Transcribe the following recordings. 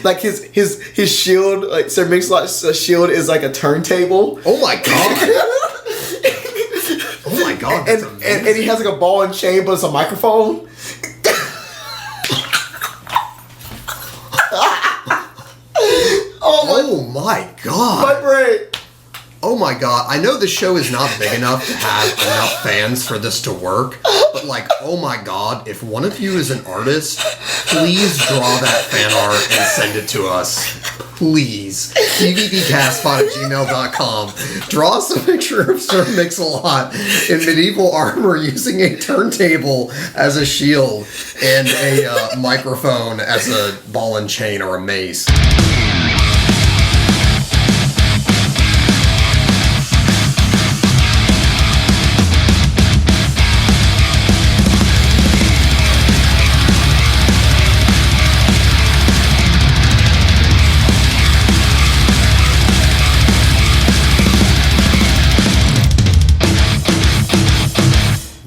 Like his shield, like Sir Mix-a-Lot's shield is like a turntable. Oh my god! Oh my god! And he has like a ball and chain, but it's a microphone. Oh my god! My brain. Oh my god, I know the show is not big enough to have enough fans for this to work, but like, oh my god, if one of you is an artist, please draw that fan art and send it to us. Please. dvdcastpod@gmail.com. Draw us a picture of Sir Mix-a-Lot in medieval armor using a turntable as a shield and a microphone as a ball and chain or a mace.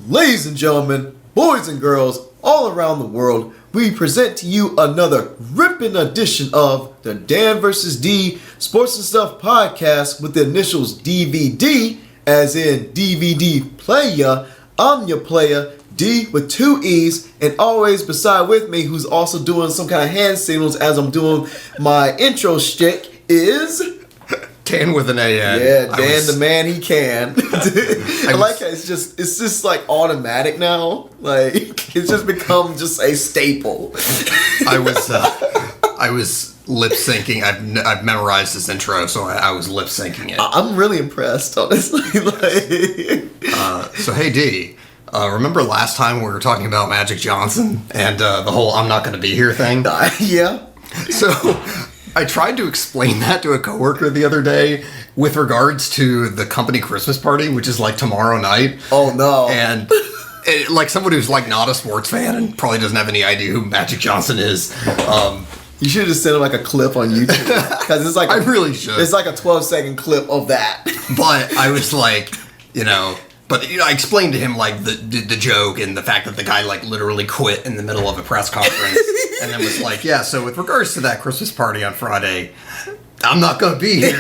Ladies and gentlemen, boys and girls all around the world, we present to you another ripping edition of the Dan vs. Dee Sports and Stuff podcast with the initials DVD, as in DVD player. I'm your player, D with 2 E's, and always beside with me, who's also doing some kind of hand signals as I'm doing my intro shtick, is... Dan with an A-N. Yeah, Dan the man he can. I like how it's just like automatic now. Like it's just become just a staple. I was lip syncing. I've memorized this intro, so I was lip syncing it. I'm really impressed, honestly. So hey D, remember last time we were talking about Magic Johnson and the whole "I'm not going to be here" thing? Yeah. So I tried to explain that to a coworker the other day with regards to the company Christmas party, which is like tomorrow night. Oh no! And like someone who's like not a sports fan and probably doesn't have any idea who Magic Johnson is. You should just send him like a clip on YouTube because it's like I really should. It's like a 12-second clip of that. But I was like, But I explained to him like the joke and the fact that the guy like literally quit in the middle of a press conference and then was like, yeah, so with regards to that Christmas party on Friday, I'm not going to be here.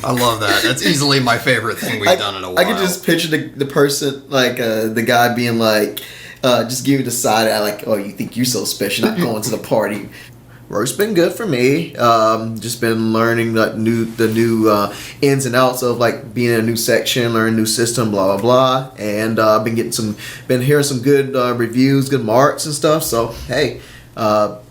I love that. That's easily my favorite thing we've done in a while. I could just picture the person, like the guy being like, just give you the side eye, like, oh, you think you're so special, not going to the party. Work's been good for me. Just been learning the new ins and outs of like being in a new section, learning a new system, blah blah blah. And been hearing some good reviews, good marks and stuff. So hey, I've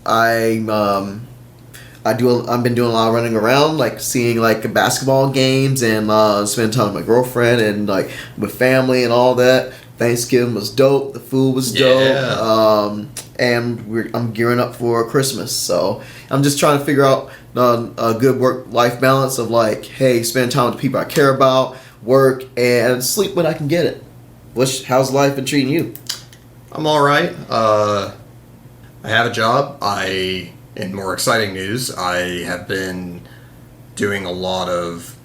been doing a lot of running around, like seeing like basketball games and spending time with my girlfriend and like with family and all that. Thanksgiving was dope. The food was dope. Yeah. And I'm gearing up for Christmas, so I'm just trying to figure out a good work-life balance of like, hey, spend time with the people I care about, work, and sleep when I can get it. How's life been treating you? I'm all right. I have a job. In more exciting news, I have been doing a lot of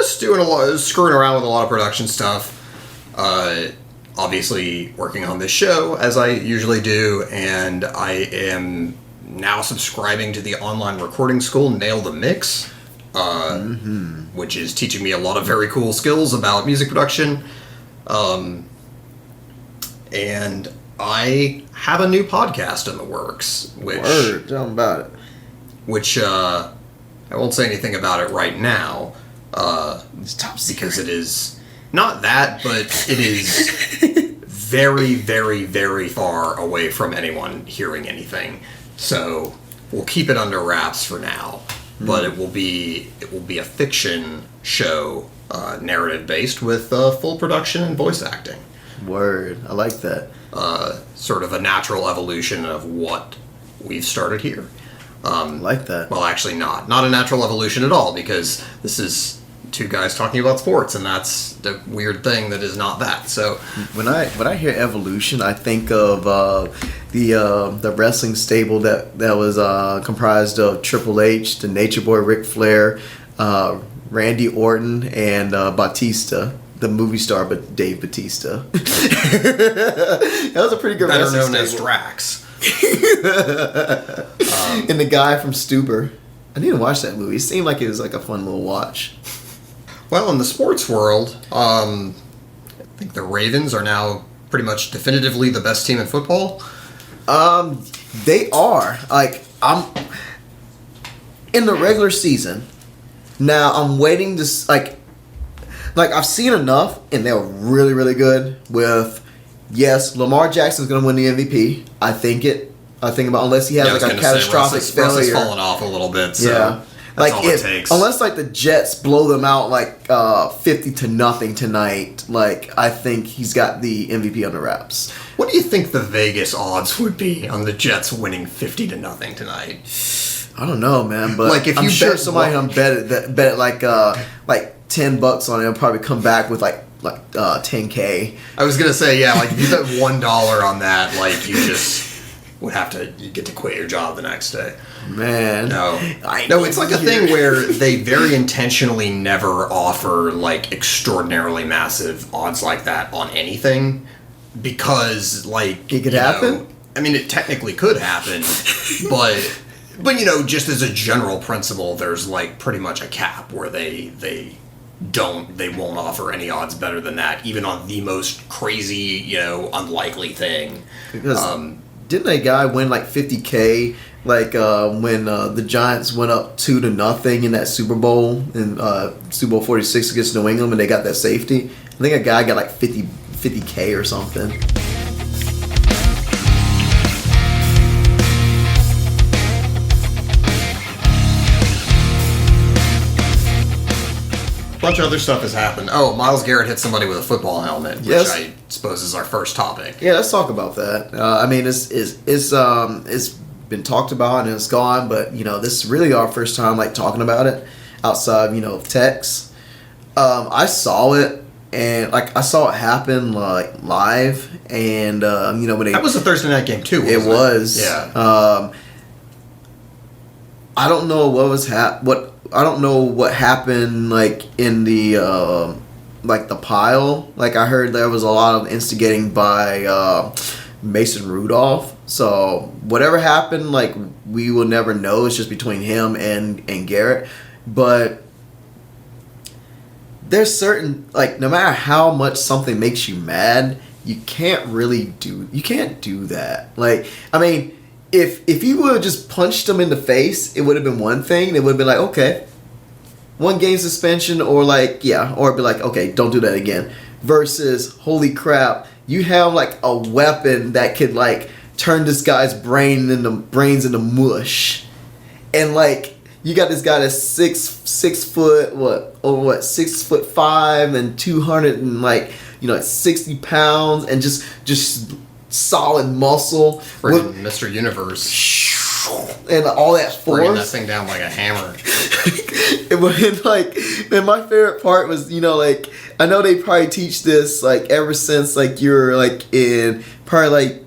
screwing around with a lot of production stuff. Obviously working on this show as I usually do, and I am now subscribing to the online recording school Nail the Mix, which is teaching me a lot of very cool skills about music production. And I have a new podcast in the works, which tell me about it. Which I won't say anything about it right now, It's top because it is not that, but it is very, very, very far away from anyone hearing anything. So we'll keep it under wraps for now. But it will be a fiction show, narrative based with full production and voice acting. Word, I like that. Sort of a natural evolution of what we've started here. I like that. Well, actually not a natural evolution at all, because this is two guys talking about sports, and that's the weird thing that is not that. So when I hear evolution, I think of the wrestling stable that was comprised of Triple H, the Nature Boy Ric Flair, Randy Orton, and Batista. the movie star, but Dave Bautista. That was a pretty good Better wrestling known as stable. Drax. And the guy from Stuber. I need to watch that movie. It seemed like it was like a fun little watch. Well, in the sports world, I think the Ravens are now pretty much definitively the best team in football. They are. Like, I'm in the regular season. Now I'm waiting to like I've seen enough, and they're really, really good. With yes, Lamar Jackson's gonna win the MVP. I think about unless he has like a catastrophic failure. Russ has fallen off a little bit. So Yeah, that's like all it takes. Unless like the Jets blow them out like 50-0 tonight. Like I think he's got the MVP on the wraps. What do you think the Vegas odds would be on the Jets winning 50-0 tonight? I don't know, man, but Like, if I'm you sure bet somebody one- bet like $10 on it, will probably come back with like $10K. I was gonna say, yeah, like if you bet $1 on that, like you just would have to, you get to quit your job the next day. Man, No, it's like a thing where they very intentionally never offer like extraordinarily massive odds like that on anything, because like It could happen? I mean, it technically could happen, but just as a general principle, there's like pretty much a cap where they won't offer any odds better than that, even on the most crazy, unlikely thing. because didn't a guy win like $50K like when the Giants went up 2-0 in that Super Bowl in Super Bowl 46 against New England when they got that safety? I think a guy got like 50K or something. A bunch of other stuff has happened. Oh, Myles Garrett hit somebody with a football helmet, which Yes. I suppose is our first topic. Yeah, let's talk about that. I mean, it's been talked about and it's gone, but this is really our first time like talking about it outside of text. I saw it and like I saw it happen like live, and when they That was a Thursday night game too. it Wasn't was Yeah. I don't know I don't know what happened like in the like the pile. Like I heard there was a lot of instigating by Mason Rudolph. So whatever happened, like we will never know. It's just between him and Garrett. But there's certain like no matter how much something makes you mad, you can't do that. Like I mean, if you would have just punched him in the face, it would have been one thing. It would have been like, okay, 1 game suspension, or like, yeah, or it'd be like, okay, don't do that again. Versus, holy crap, you have like a weapon that could like turn this guy's brains into mush. And like, you got this guy that's 6'5" and 200 and like, 60 pounds and just solid muscle. Freaking Mr. Universe. And all that Bringing that force. thing down like a hammer. And my favorite part was, like, I know they probably teach this, like, ever since, like, you're, like, in probably, like,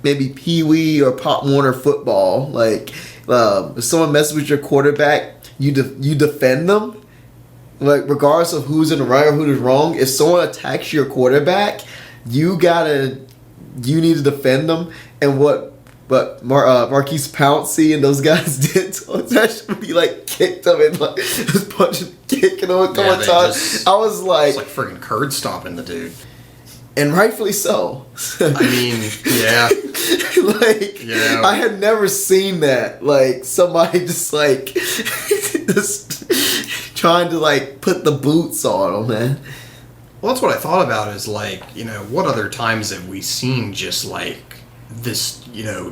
maybe Pee Wee or Pop Warner football. Like, if someone messes with your quarterback, you defend them. Like, regardless of who's in the right or who's wrong, if someone attacks your quarterback, you need to defend them. And what Marquise Pouncey and those guys did to him, actually he like kicked him and like just punching, kicking him a couple of times. I was like, it's like freaking curd stomping the dude. And rightfully so. I mean, yeah. Like, yeah. I had never seen that. Like, somebody just like just trying to like put the boots on him, man. Well, that's what I thought about is like, what other times have we seen just like this,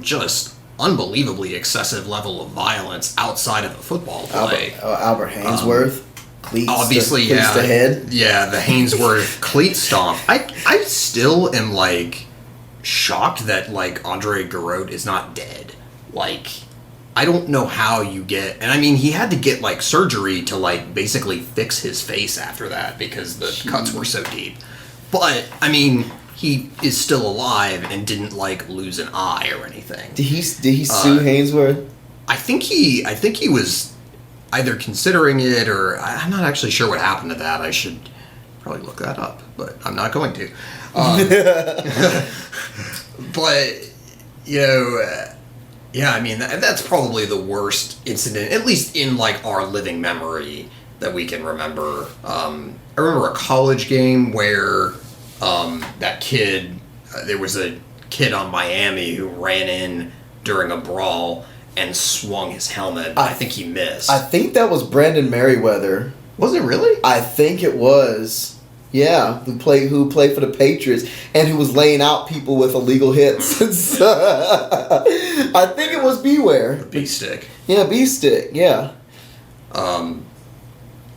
just unbelievably excessive level of violence outside of a football play? Albert Hainsworth. Cleats Obviously, cleats the head. Yeah, the Hainsworth cleat stomp. I still am like shocked that like Andre Garrett is not dead. Like, I don't know how you get, and I mean he had to get like surgery to like basically fix his face after that because the cuts were so deep. But I mean, he is still alive and didn't like lose an eye or anything. Did he sue Hainsworth? I think he was either considering it or I'm not actually sure what happened to that. I should probably look that up, but I'm not going to. But, yeah, I mean, that's probably the worst incident, at least in, like, our living memory that we can remember. I remember a college game where that kid, there was a kid on Miami who ran in during a brawl and swung his helmet. I think he missed. I think that was Brandon Merriweather. Was it really? I think it was. Yeah, who played for the Patriots and who was laying out people with illegal hits. I think it was Beware. B-Stick. Yeah, B-Stick. Yeah. And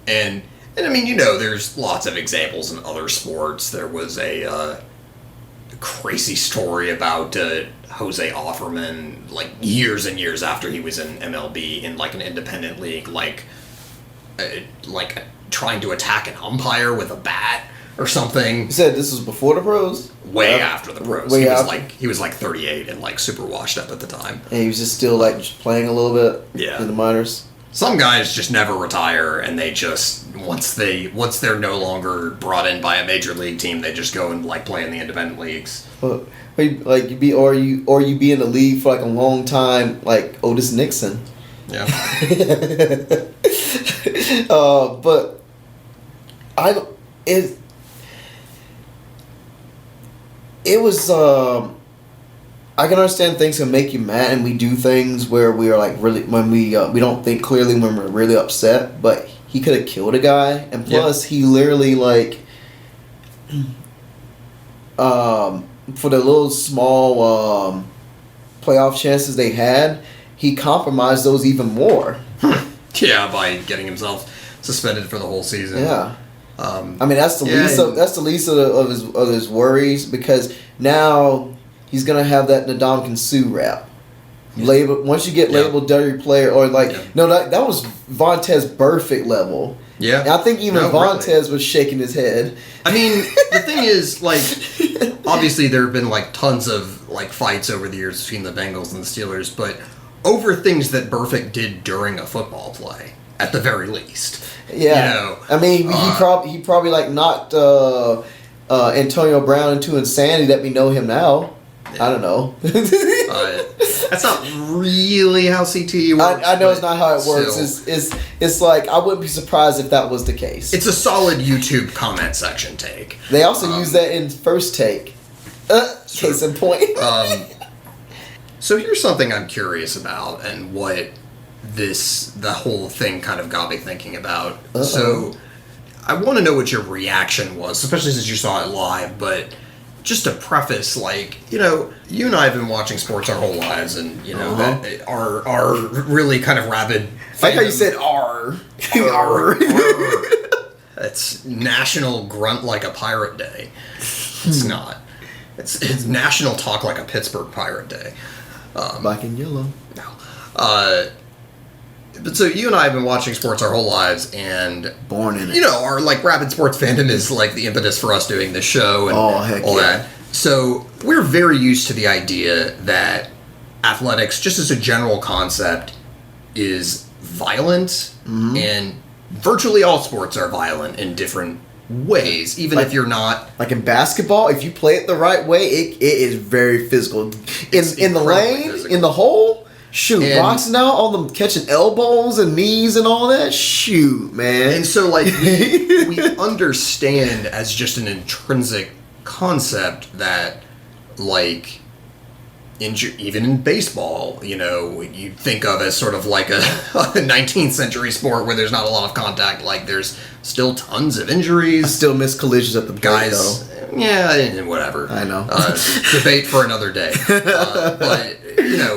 I mean, there's lots of examples in other sports. There was a crazy story about Jose Offerman, like years and years after he was in MLB in like an independent league, like trying to attack an umpire with a bat or something. You said this was before the pros? Way after the pros. He was like 38 and like super washed up at the time. And he was just still like just playing a little bit in the minors. Some guys just never retire, and they just once they're no longer brought in by a major league team, they just go and like play in the independent leagues. Well, like you be in the league for like a long time, like Otis Nixon. Yeah. But it was I can understand things can make you mad, and we do things where we are like really when we don't think clearly when we're really upset. But he could have killed a guy, and plus he literally like for the little small playoff chances they had, he compromised those even more. Yeah, by getting himself suspended for the whole season. Yeah. I mean that's the least of his worries, because now he's gonna have that Ndamukong Suh rap. Once you get labeled dirty player, or that was Vontaze Burfict level. Yeah, and I think even Vontaze was shaking his head. I mean, the thing is, like, obviously there have been like tons of like fights over the years between the Bengals and the Steelers, but over things that Burfict did during a football play, at the very least. Yeah, I mean, he probably like knocked Antonio Brown into insanity that we know him now. Yeah. I don't know. That's not really how CTE works. I know it's not how it works. It's like I wouldn't be surprised if that was the case. It's a solid YouTube comment section take. They also use that in First Take. Case in point. So here's something I'm curious about, and what the whole thing kind of got me thinking about. Uh-oh. So I want to know what your reaction was, especially since you saw it live, but just to preface, like, you and I have been watching sports our whole lives, and, that are really kind of rabid. I like how you said R. It's National Grunt Like a Pirate Day. It's not. It's National Talk Like a Pittsburgh Pirate Day. Black and yellow. No. But so you and I have been watching sports our whole lives, and born in it. Our like rabid sports fandom is like the impetus for us doing this show and all that. So we're very used to the idea that athletics, just as a general concept, is violent, and virtually all sports are violent in different ways, even if you're not. Like in basketball, if you play it the right way, it is very physical. In the lane, physical. In the hole. Shoot, and boxing out, all them catching elbows and knees and all that. Shoot, man. And so, like, we understand as just an intrinsic concept that, like, even in baseball, you think of as sort of like a 19th century sport where there's not a lot of contact. Like, there's still tons of injuries. I still miss collisions at the plate, though. Yeah, whatever. I know. Debate for another day. But,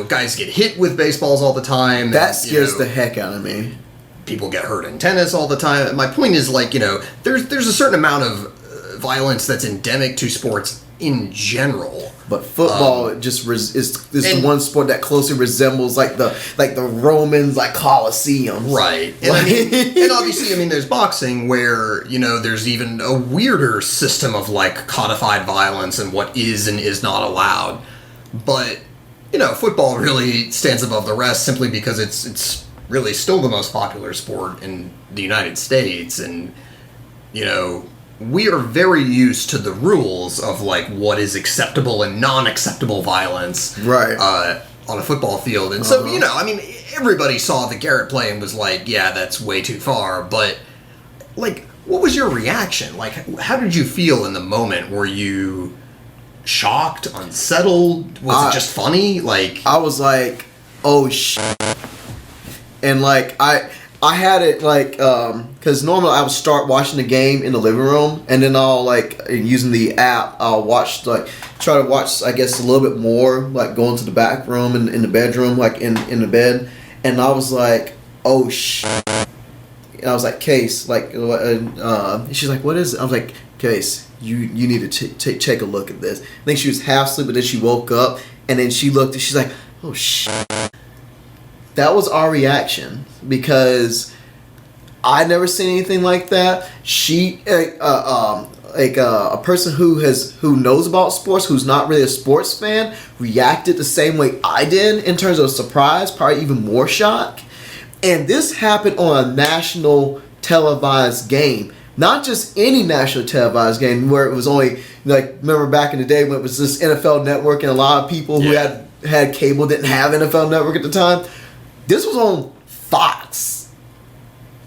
guys get hit with baseballs all the time. That scares the heck out of me. People get hurt in tennis all the time. My point is, like, there's a certain amount of violence that's endemic to sports in general. But football is the one sport that closely resembles like the Romans, like Colosseum. Right. And and obviously, there's boxing where, there's even a weirder system of like codified violence and what is and is not allowed. But, football really stands above the rest simply because it's really still the most popular sport in the United States, and, we are very used to the rules of like what is acceptable and non-acceptable violence, right, on a football field, and so I mean, everybody saw the Garrett play and was like, yeah, that's way too far. But like, what was your reaction? Like, how did you feel in the moment? Were you shocked, unsettled? Was it just funny? Like, I was like, oh shit, and like I had it like, because normally I would start watching the game in the living room, and then I'll like, using the app, I'll watch, like, try to watch, I guess, a little bit more, like going to the back room and in the bedroom, like in the bed, and I was like, oh shit. And I was like, Case, like, she's like, what is it? I was like, Case, you need to take a look at this. I think she was half asleep, but then she woke up, and then she looked, and she's like, oh shit. That was our reaction, because I never seen anything like that. She, a person who knows about sports, who's not really a sports fan, reacted the same way I did in terms of surprise, probably even more shock. And this happened on a national televised game, not just any national televised game where it was only, like, remember back in the day when it was this NFL Network, and a lot of people who had cable didn't have NFL Network at the time. This was on Fox,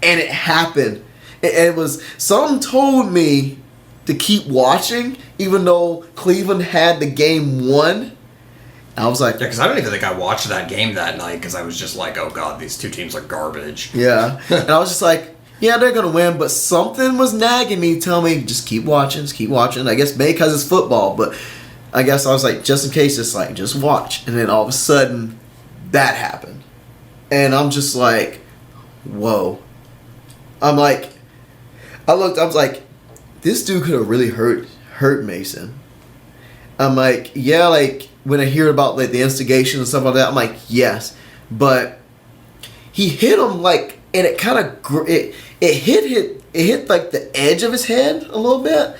and it happened. And it was, someone told me to keep watching, even though Cleveland had the game won. I was like, yeah, because I don't even think I watched that game that night, because I was just like, oh god, these two teams are garbage. Yeah, and I was just like, yeah, they're gonna win, but something was nagging me, telling me just keep watching, just keep watching. I guess maybe because it's football, but I guess I was like, just in case, it's like, just watch. And then all of a sudden, that happened. And I'm just like, whoa. I'm like, I was like, this dude could have really hurt Mason. I'm like, yeah, like, when I hear about like the instigation and stuff like that, I'm like, yes. But he hit him like, and it kind of, it hit like the edge of his head a little bit.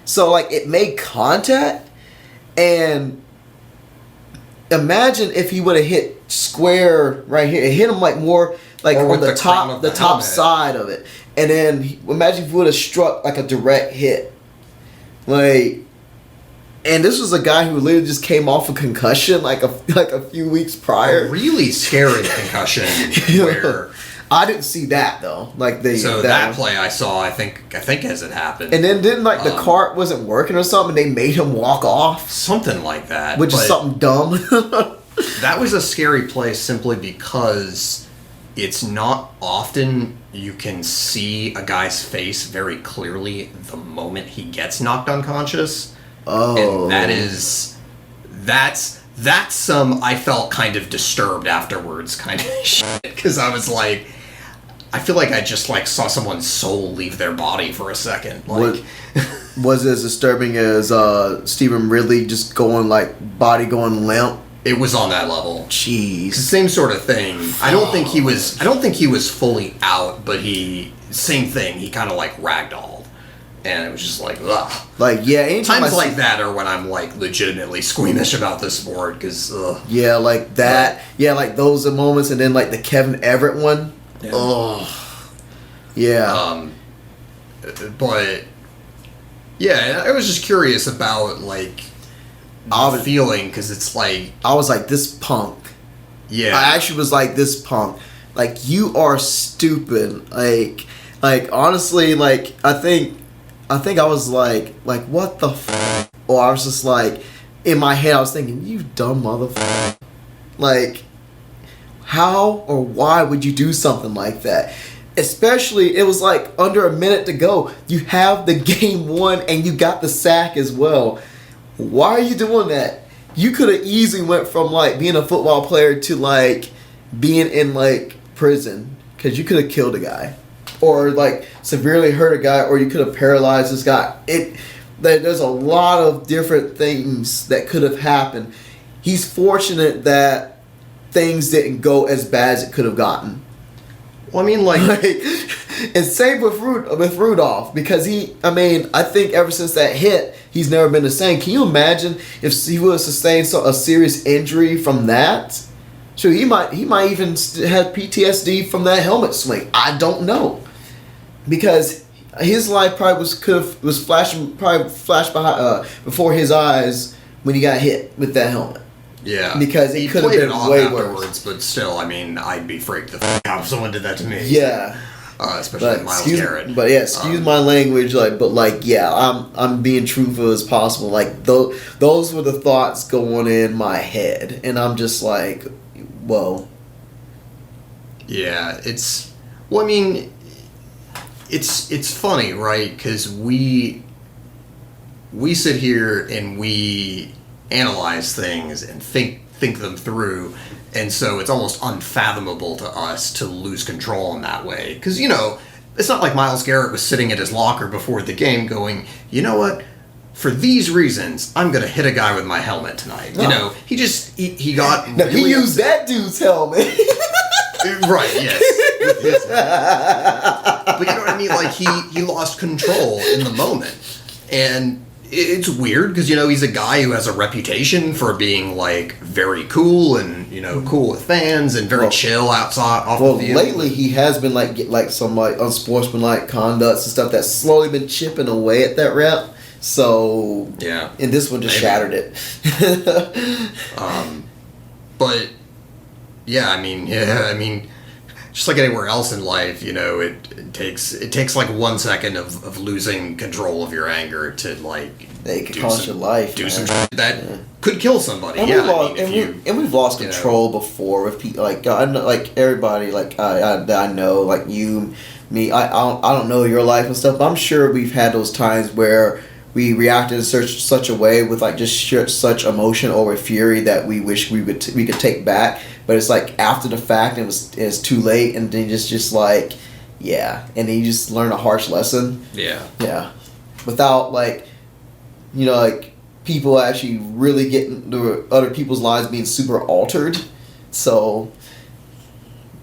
So like it made contact, and imagine if he would have hit square right here. It hit him like more like on the top side of it, and then imagine if he would have struck like a direct hit, like. And this was a guy who literally just came off a concussion like a few weeks prior. A really scary concussion. Where I didn't see that though. Like that play I saw, I think as it happened. And then didn't like the cart wasn't working or something, and they made him walk off. Something like that. Which is something dumb. That was a scary play simply because it's not often you can see a guy's face very clearly the moment he gets knocked unconscious. Oh. And that's some, I felt kind of disturbed afterwards kind of shit, because I was like, I feel like I just like saw someone's soul leave their body for a second. Like, was it as disturbing as Stephen Ridley just going like body going limp? It was on that level. Jeez. Same sort of thing. I don't think he was fully out, but same thing. He kind of like ragdolled. And it was just like, ugh. Like, yeah, anytime times like that are when I'm like legitimately squeamish about this sport, because yeah, like that. Yeah, like those are moments, and then like the Kevin Everett one. Yeah. Oh. Yeah. But yeah, I was just curious about like the feeling, because it's like I was like, this punk. Yeah. I actually was like, this punk. Like, you are stupid. Like honestly, like I think I was like what the f***? Or I was just like, in my head I was thinking, you dumb motherfucker. Like, how or why would you do something like that? Especially, it was like under a minute to go. You have the game won and you got the sack as well. Why are you doing that? You could have easily went from like being a football player to like being in like prison, because you could have killed a guy. Or like severely hurt a guy, or you could have paralyzed this guy. There's a lot of different things that could have happened. He's fortunate that things didn't go as bad as it could have gotten. Well, I mean, like and same with Rudolph, because I think ever since that hit, he's never been the same. Can you imagine if he would have sustained a serious injury from that? So he might even have PTSD from that helmet swing. I don't know. Because his life probably was flashing behind before his eyes when he got hit with that helmet. Yeah, because it could have been way worse. But still, I mean, I'd be freaked the f out if someone did that to me. Yeah. Especially Myles Garrett. But yeah, excuse my language, I'm being truthful as possible. Like those were the thoughts going in my head, and I'm just like, whoa. Yeah, it's funny, right? Because we sit here and we analyze things and think them through. And so it's almost unfathomable to us to lose control in that way. Because, it's not like Myles Garrett was sitting at his locker before the game going, you know what? For these reasons, I'm going to hit a guy with my helmet tonight. Oh. He got really he used that dude's helmet. Right, yes. With his helmet. But you know what I mean? Like, he lost control in the moment. And it's weird because, he's a guy who has a reputation for being, like, very cool and, cool with fans and very chill outside off the field. Lately he has been, like some, like, unsportsmanlike conducts and stuff that's slowly been chipping away at that rep. So, yeah. And this one just shattered it. But, just like anywhere else in life, it takes like 1 second of losing control of your anger to like it could cost your life. Do some shit that could kill somebody. And we've lost control before with people like I know, like everybody like that I know, like you, me. I don't know your life and stuff, but I'm sure we've had those times where we reacted in such a way with like just such emotion or fury that we wish we could take back. But it's like after the fact, it's too late, and then just like, yeah, and then you just learn a harsh lesson. Yeah. Yeah. Without like, like people actually really getting the other people's lives being super altered. So,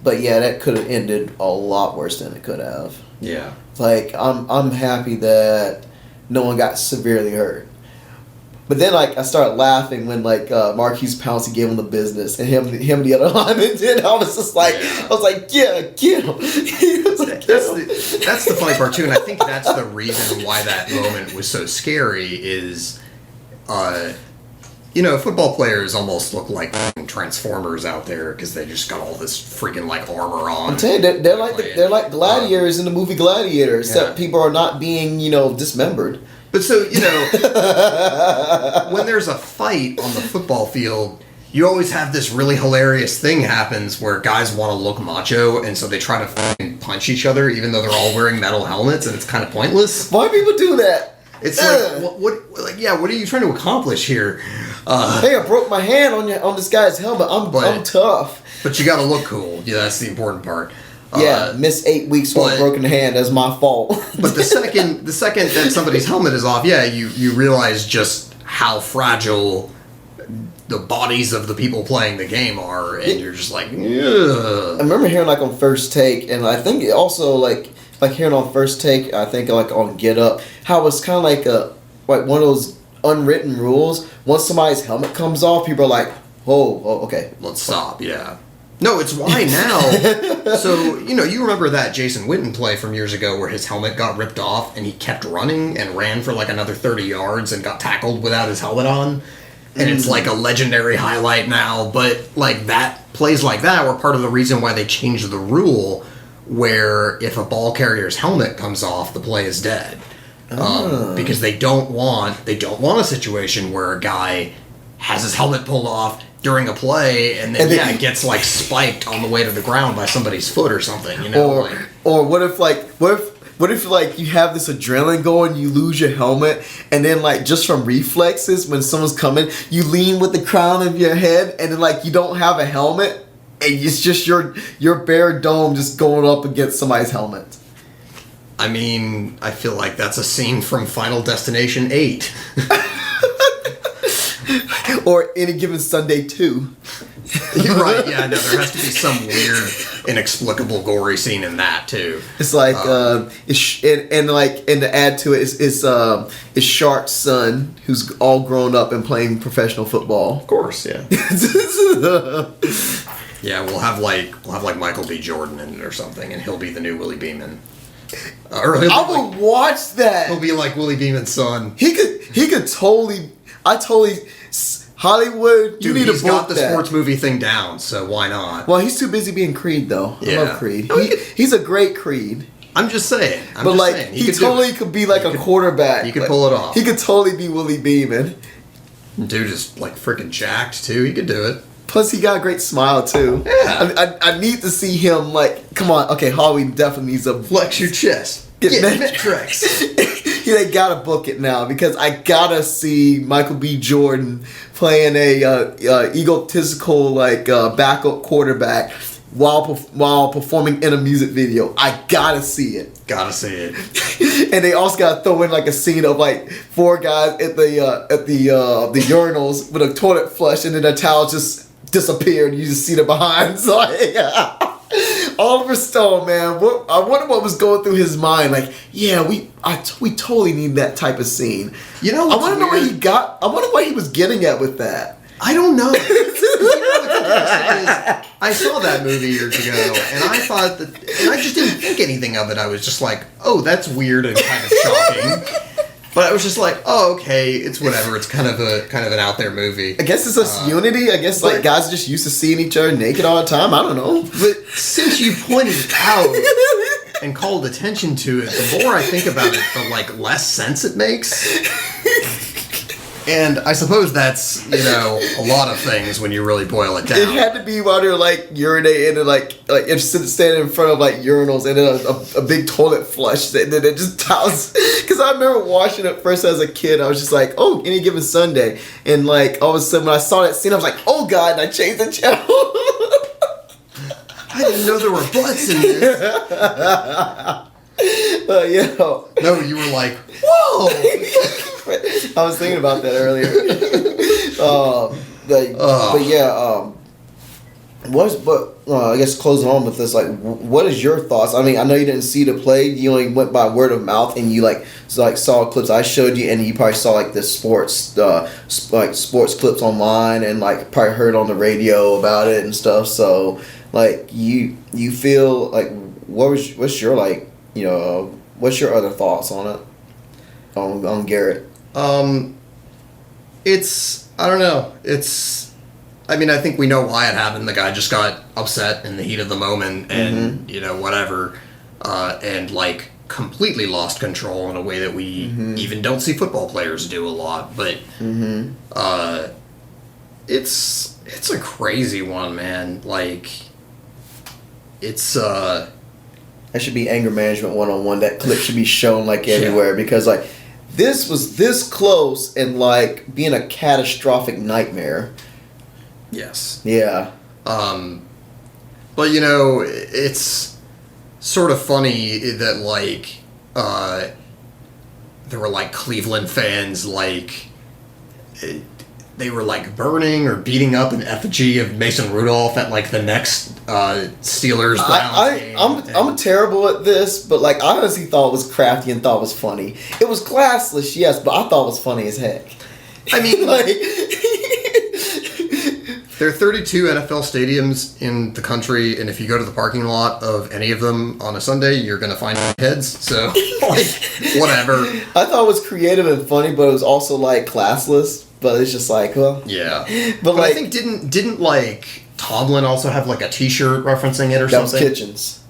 but yeah, that could have ended a lot worse than it could have. Yeah. Like I'm happy that no one got severely hurt. But then, like, I started laughing when, like, Marquise Pouncey gave him the business, and him and the other lineman did. I was just like, yeah, get him. That's the funny part, too, and I think that's the reason why that moment was so scary is, football players almost look like Transformers out there because they just got all this freaking, like, armor on. I'm telling you, they're like gladiators in the movie Gladiator, except people are not being, dismembered. But so, when there's a fight on the football field, you always have this really hilarious thing happens where guys want to look macho, and so they try to fucking punch each other even though they're all wearing metal helmets, and it's kind of pointless. Why do people do that? It's like, what are you trying to accomplish here? Hey, I broke my hand on this guy's helmet. I'm tough. But you got to look cool. Yeah, that's the important part. Missed 8 weeks for a broken hand. That's my fault. But the second that somebody's helmet is off, you realize just how fragile the bodies of the people playing the game are, and you're just like, ugh. I remember hearing like on First Take, and I think also like hearing on First Take, I think like on Get Up, how it's kind of like one of those unwritten rules. Once somebody's helmet comes off, people are like, oh okay, let's stop. Yeah. No, it's why now. So, you remember that Jason Witten play from years ago where his helmet got ripped off and he kept running and ran for like another 30 yards and got tackled without his helmet on. And it's like a legendary highlight now. But like that, plays like that were part of the reason why they changed the rule where if a ball carrier's helmet comes off, the play is dead. Because they don't want a situation where a guy has his helmet pulled off during a play, and then it gets like spiked on the way to the ground by somebody's foot or something, Or what if you have this adrenaline going, you lose your helmet, and then like just from reflexes, when someone's coming, you lean with the crown of your head, and then like you don't have a helmet, and it's just your bare dome just going up against somebody's helmet. I mean, I feel like that's a scene from Final Destination 8. Or Any Given Sunday 2. You're right, yeah, no, there has to be some weird, inexplicable, gory scene in that, too. It's like, and to add to it, is Shark's son, who's all grown up and playing professional football. Of course, yeah. Yeah, we'll have like Michael B. Jordan in it or something, and he'll be the new Willie Beeman. I would watch that. He'll be like Willie Beeman's son. He could totally. Hollywood. Dude, you need to he's got book the that. sports movie thing down, so why not? Well, he's too busy being Creed, though. Yeah. I love Creed. He's a great Creed. I'm just saying. He totally could be like a quarterback. He could pull it off. He could totally be Willie Beeman. Dude is like freaking jacked too. He could do it. Plus, he got a great smile too. Yeah. I need to see him like. Come on, okay, Hollywood definitely needs a Flex your chest. Get Metrex. They gotta book it now because I gotta see Michael B. Jordan playing a egotistical like backup quarterback while performing in a music video. I gotta see it. Gotta see it. And they also gotta throw in like a scene of like 4 guys at the urinals with a toilet flush, and then the towel just disappeared. You just see the behinds. Like, Oliver Stone, man. I wonder what was going through his mind. Like, yeah, we totally need that type of scene. You know, I want to know what he got. I wonder what he was getting at with that. I don't know. I saw that movie years ago, and I thought that, and I just didn't think anything of it. I was just like, oh, that's weird and kind of shocking. But I was just like, oh, okay, it's whatever. It's kind of an out there movie. I guess it's a unity. I guess like guys are just used to seeing each other naked all the time. I don't know. But since you pointed it out and called attention to it, the more I think about it, the like less sense it makes. And I suppose that's, a lot of things when you really boil it down. It had to be while they're like urinating and like if standing in front of like urinals and then a big toilet flush and then it just towels. Because I remember watching it first as a kid. I was just like, oh, any given Sunday. And like all of a sudden when I saw that scene, I was like, oh God, and I changed the channel. I didn't know there were butts in this. No, you were like, whoa. I was thinking about that earlier. I guess closing on with this, like, what is your thoughts? I mean, I know you didn't see the play. You only went by word of mouth, and you saw clips I showed you, and you probably saw like the sports clips online, and like probably heard on the radio about it and stuff. So, like, you feel like what's your like what's your other thoughts on it on Garrett? I don't know. I think we know why it happened. The guy just got upset in the heat of the moment and, whatever, and like completely lost control in a way that we even don't see football players do a lot. But, it's a crazy one, man. Like, that should be anger management 101. That clip should be shown like everywhere because like this was this close and like being a catastrophic nightmare. Yes. Yeah. But it's sort of funny that like there were like Cleveland fans like they were like burning or beating up an effigy of Mason Rudolph at like the next Steelers Browns game. I'm terrible at this, but like I honestly thought it was crafty and thought it was funny. It was classless, yes, but I thought it was funny as heck. I mean, like there are 32 NFL stadiums in the country, and if you go to the parking lot of any of them on a Sunday, you're going to find heads. So, like, whatever. I thought it was creative and funny, but it was also like classless. But it's just like, well, yeah. But like, I think didn't like Tomlin also have like a T-shirt referencing it or that something? That was Kitchens.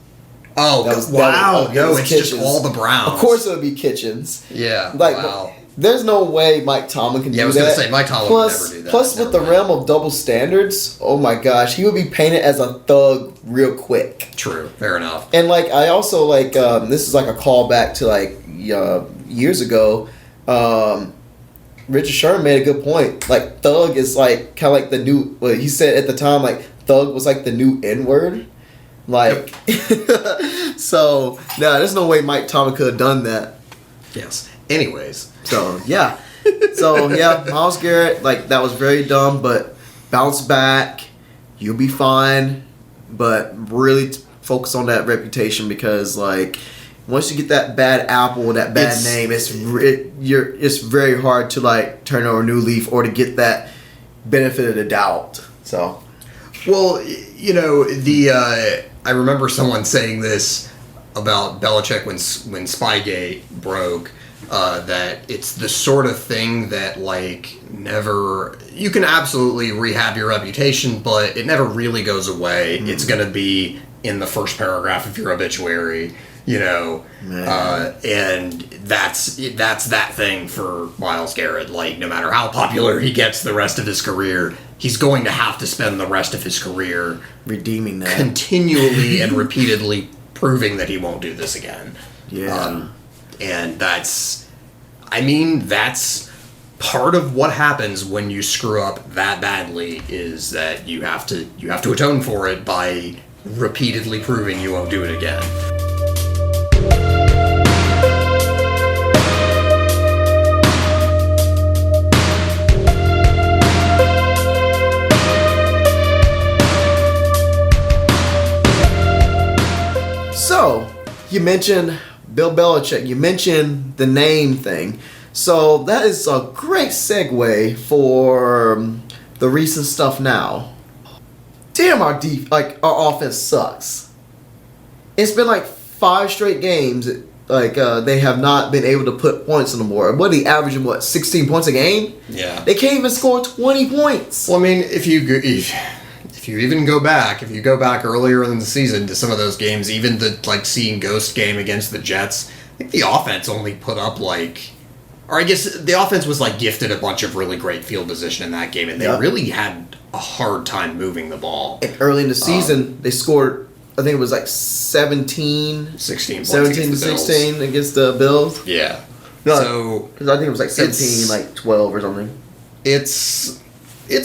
Oh, wow! No, it's Kitchens. Just all the Browns. Of course, it would be Kitchens. Yeah. Like, wow. There's no way Mike Tomlin can do that. Yeah, I was going to say, Mike Tomlin would never do that. Plus, with the realm of double standards, oh my gosh, he would be painted as a thug real quick. True. Fair enough. And, like, I also, like, this is like a callback to, like, years ago, Richard Sherman made a good point. Like, thug is, like, kind of like the new, well, he said at the time, like, thug was, like, the new N-word. Like, so, there's no way Mike Tomlin could have done that. Yes. Anyways. So, yeah. Myles Garrett, like, that was very dumb, but bounce back. You'll be fine. But really focus on that reputation because, like, once you get that bad apple, that bad name, it's very hard to, like, turn over a new leaf or to get that benefit of the doubt. So. Well, I remember someone saying this about Belichick when Spygate broke, that it's the sort of thing that, like, never... You can absolutely rehab your reputation, but it never really goes away. It's going to be in the first paragraph of your obituary, you know. And that's that thing for Myles Garrett. Like, no matter how popular he gets the rest of his career, he's going to have to spend the rest of his career redeeming that. Continually and repeatedly proving that he won't do this again. Yeah. And that's part of what happens when you screw up that badly, is that you have to atone for it by repeatedly proving you won't do it again. So, you mentioned Bill Belichick. You mentioned the name thing. So, that is a great segue for the recent stuff now. Damn, our offense sucks. It's been like 5 straight games. Like, they have not been able to put points on the board. What are they averaging? 16 points a game? Yeah. They can't even score 20 points. Well, I mean, if you go back earlier in the season to some of those games, even the, like, seeing Ghost game against the Jets, I think the offense only put up, like... Or I guess the offense was, like, gifted a bunch of really great field position in that game, and they really had a hard time moving the ball. And early in the season, they scored, I think it was like 16 to 16 against the Bills. Yeah. No, so I think it was like 17, like 12 or something. It's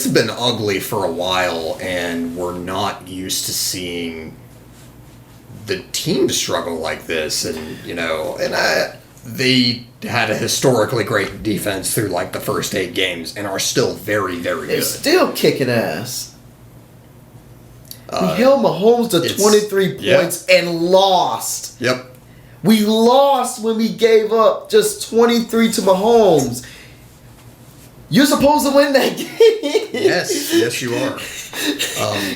been ugly for a while, and we're not used to seeing the team struggle like this. And, you know, they had a historically great defense through, like, the first 8 games and are still very, very good. They're still kicking ass. We held Mahomes to 23 points and lost. Yep. We lost when we gave up just 23 to Mahomes. You're supposed to win that game. Yes, you are.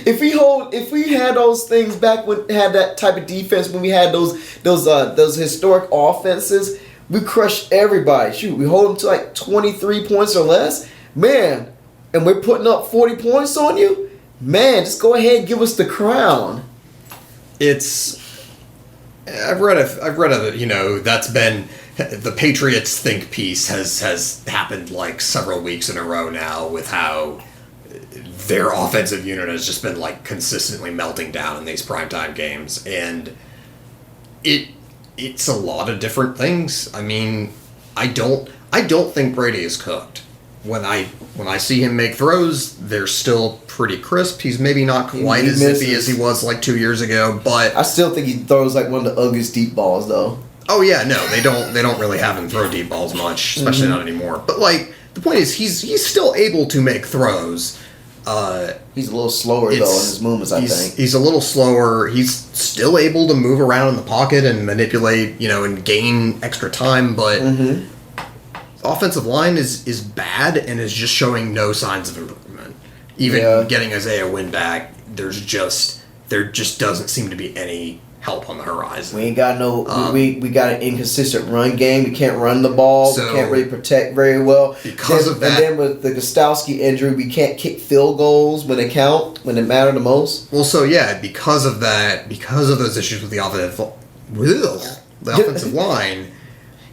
If we had those things back when had that type of defense, when we had those historic offenses, we crushed everybody. Shoot, we hold them to like 23 points or less, man, and we're putting up 40 points on you, man. Just go ahead and give us the crown. I've read a you know, that's been the Patriots think piece has happened like several weeks in a row now, with how their offensive unit has just been, like, consistently melting down in these primetime games, and it's a lot of different things. I mean, I don't think Brady is cooked. When I see him make throws, they're still pretty crisp. He's maybe not quite as zippy as he was like 2 years ago, but I still think he throws like one of the ugliest deep balls, though. Oh yeah, no, they don't really have him throw deep balls much, especially not anymore. But, like, the point is, he's still able to make throws. He's a little slower, though, in his movements, I think. He's a little slower. He's still able to move around in the pocket and manipulate, you know, and gain extra time, but the offensive line is bad and is just showing no signs of improvement. Even getting Isaiah Wynn back, there just doesn't seem to be any help on the horizon. We ain't got we got an inconsistent run game. We can't run the ball. So, we can't really protect very well. Because of that, and then with the Gostowski injury, we can't kick field goals when they count, when they matter the most. Well, so yeah, because of that, because of those issues with the offensive line.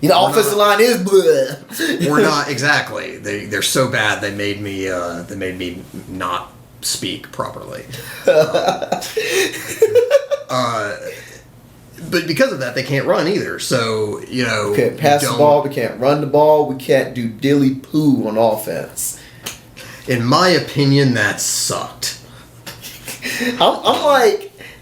You know, offensive line is bleh. We're not exactly. They're so bad they made me not speak properly. But because of that, they can't run either. So, you know, we can't pass the ball. We can't run the ball. We can't do dilly poo on offense. In my opinion, that sucked.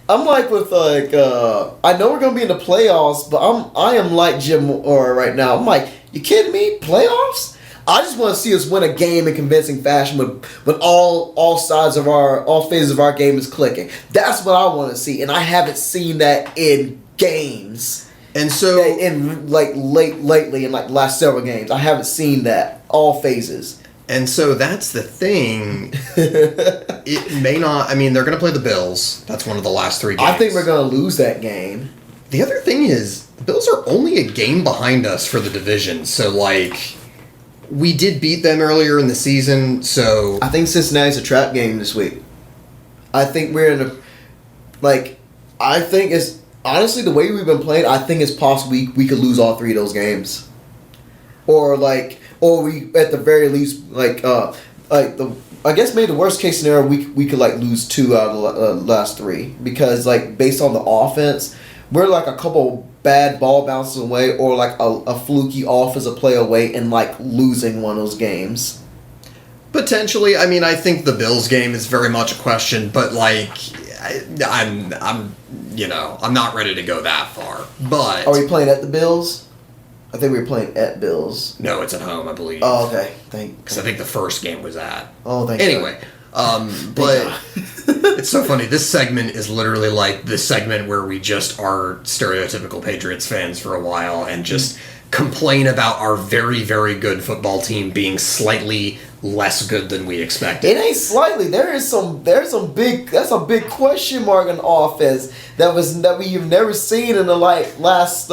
I'm like with like I know we're gonna be in the playoffs, but I am like Jim Moore right now. I'm like, you kidding me? Playoffs? I just want to see us win a game in convincing fashion when all sides of all phases of our game is clicking. That's what I want to see, and I haven't seen that in games. And so in like lately in like the last several games, I haven't seen that all phases. And so that's the thing. It may not. I mean, they're going to play the Bills. That's one of the last 3 games. I think we're going to lose that game. The other thing is, the Bills are only a game behind us for the division, so, like, we did beat them earlier in the season, so... I think Cincinnati's a trap game this week. I think we're in a... Like, I think it's... Honestly, the way we've been playing, I think it's possible we could lose all 3 of those games. Or we, at the very least, I guess maybe the worst case scenario, we could, like, lose 2 out of the last 3. Because, like, based on the offense, we're, like, a couple bad ball bounces away or, like, a fluky offensive play away and, like, losing one of those games. Potentially. I mean, I think the Bills game is very much a question, but, like, I'm not ready to go that far. But... Are we playing at the Bills? I think we were playing at Bills. No, it's at home, I believe. Oh, okay. Because I think the first game was at. Oh, thank Anyway, but it's so funny. This segment is literally like the segment where we just are stereotypical Patriots fans for a while and just complain about our very, very good football team being slightly less good than we expected. It ain't slightly. That's a big question mark on offense that we've never seen in the last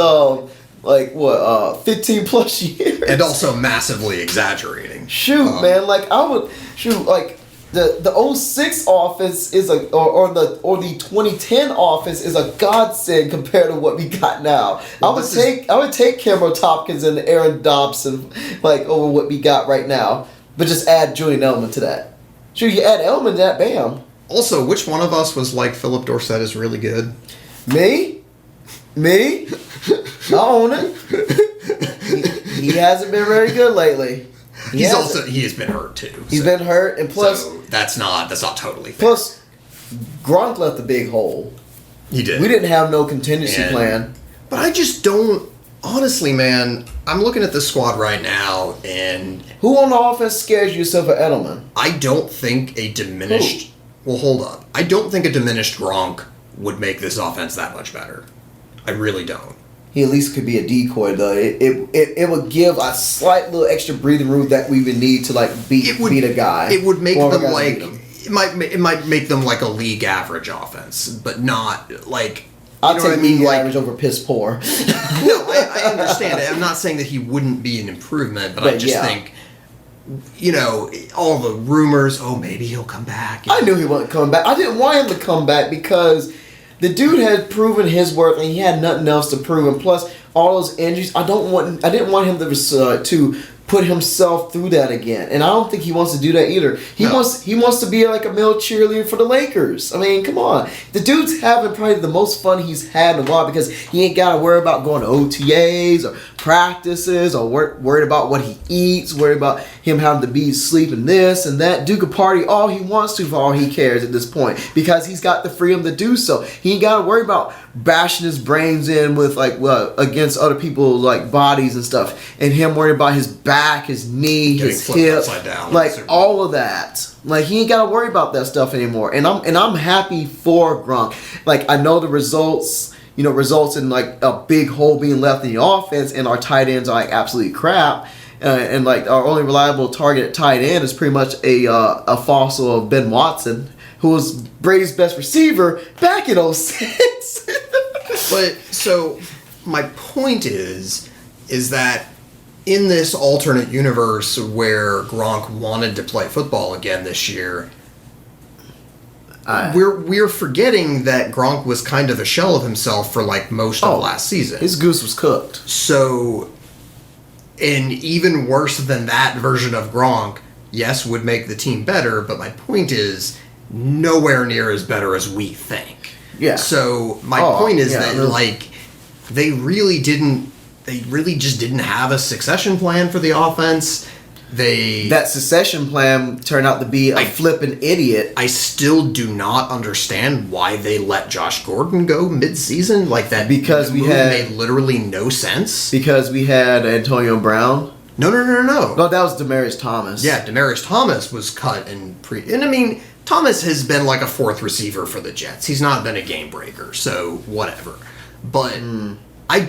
15 plus years. And also massively exaggerating. Man, the 06 offense is or the 2010 offense is a godsend compared to what we got now. I would take Cameron Tompkins and Aaron Dobson over what we got right now, but just add Julian Edelman to that. Sure, you add Edelman to that, bam. Also, which one of us was like Philip Dorsett is really good? Me? I own it. He hasn't been very good lately. He has been hurt too. He's been hurt, and plus that's not totally fair. Plus, Gronk left a big hole. He did. We didn't have no contingency plan. But I just don't. Honestly, man, I'm looking at the squad right now, and who on the offense scares you yourself for Edelman? I don't think a diminished. Who? Well, hold up. I don't think a diminished Gronk would make this offense that much better. I really don't. He at least could be a decoy, though. It would give a slight little extra breathing room that we would need to beat a guy. It would make them it might make them like a league average offense, but not like. I'll take league average over piss poor. No, I understand it. I'm not saying that he wouldn't be an improvement, but I just think. All the rumors. Oh, maybe he'll come back. I knew he wasn't coming back. I didn't want him to come back because. The dude had proven his worth, and he had nothing else to prove. And plus, all those injuries, I didn't want him to put himself through that again. And I don't think he wants to do that either. He wants to be like a male cheerleader for the Lakers. I mean, come on. The dude's having probably the most fun he's had in a while because he ain't got to worry about going to OTAs or practices or worried about what he eats, worried about him having to be sleeping this and that. Dude could party all he wants to for all he cares at this point because he's got the freedom to do so. He ain't got to worry about bashing his brains in with against other people's bodies and stuff, and him worried about his back, his knee, his hip, all of that. He ain't got to worry about that stuff anymore. And I'm happy for Gronk. I know the results in a big hole being left in the offense, and our tight ends are absolutely crap. And our only reliable target at tight end is pretty much a fossil of Ben Watson, who was Brady's best receiver back in 06. But so my point is that in this alternate universe where Gronk wanted to play football again this year, we're forgetting that Gronk was kind of a shell of himself for most of last season. His goose was cooked. So, and even worse than that version of Gronk, yes, would make the team better, but my point is nowhere near as better as we think. Yeah. So my point is that they really just didn't have a succession plan for the offense. That succession plan turned out to be a flippin' idiot. I still do not understand why they let Josh Gordon go mid-season like that. Because made literally no sense. Because we had Antonio Brown. No. No, that was Demaryius Thomas. Yeah, Demaryius Thomas was cut and I mean, Thomas has been a fourth receiver for the Jets. He's not been a game breaker, so whatever. But I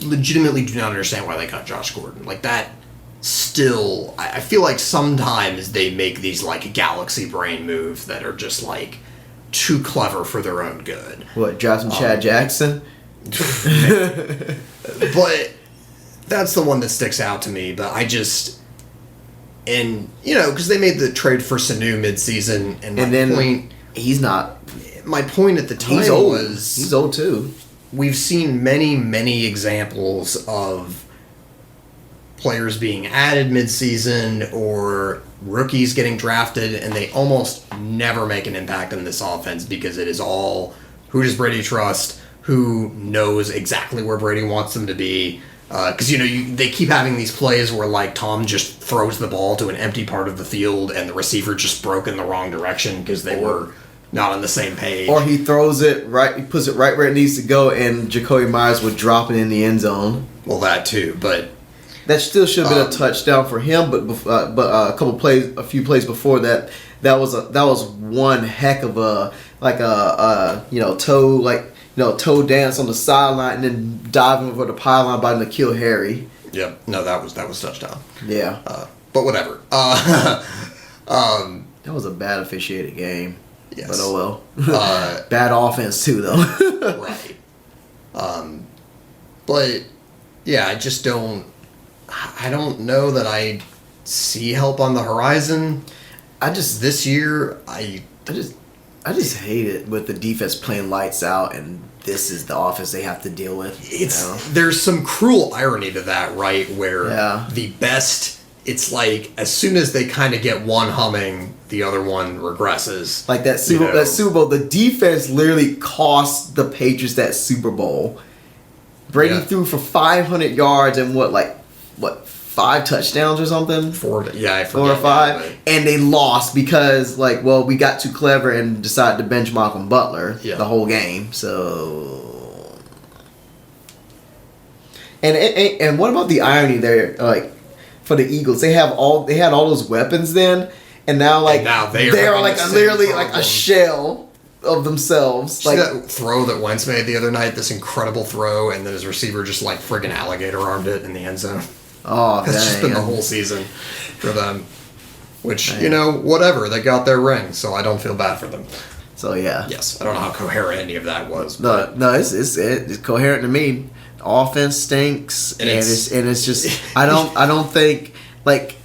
legitimately do not understand why they cut Josh Gordon. That still, I feel like sometimes they make these galaxy brain moves that are just too clever for their own good. What, Johnson Chad Jackson? But that's the one that sticks out to me. But I just, and because they made the trade for Sanu midseason, and then point, he's not. My point at the time He's old. was He's old too. We've seen many examples of players being added midseason or rookies getting drafted, and they almost never make an impact on this offense because it is all who does Brady trust, who knows exactly where Brady wants them to be. Because they keep having these plays where like Tom just throws the ball to an empty part of the field and the receiver just broke in the wrong direction because they were not on the same page. Or he throws it right, he puts it right where it needs to go, and Jacoby Myers would drop it in the end zone. Well, that too, but that still should have been a touchdown for him. But a few plays before that, that was one heck of a toe dance on the sideline and then diving over the pylon by N'Keal Harry. Yep, no, that was touchdown. Yeah, but whatever. That was a bad officiated game. Yes. But oh well. Bad offense too, though. Right. But yeah, I don't know that I see help on the horizon. This year, I just hate it with the defense playing lights out, and this is the offense they have to deal with. There's some cruel irony to that, right? Where the best, it's like as soon as they kind of get one humming, the other one regresses. Like that Super Bowl, the defense literally cost the Patriots that Super Bowl. Brady threw for 500 yards and what 5 touchdowns or something? 4, I forget. 4 or 5, and they lost because we got too clever and decided to bench Malcolm Butler the whole game. So, and what about the irony there? Like for the Eagles, they had all those weapons then, and now they are like literally like a shell of themselves. Like that throw that Wentz made the other night, this incredible throw, and then his receiver just like friggin' alligator armed it in the end zone. Oh, that's just been the whole season for them. Which, whatever. They got their ring, so I don't feel bad for them. So, yeah. Yes. I don't know how coherent any of that was. No, it's coherent to me. Offense stinks, and it's just I don't think like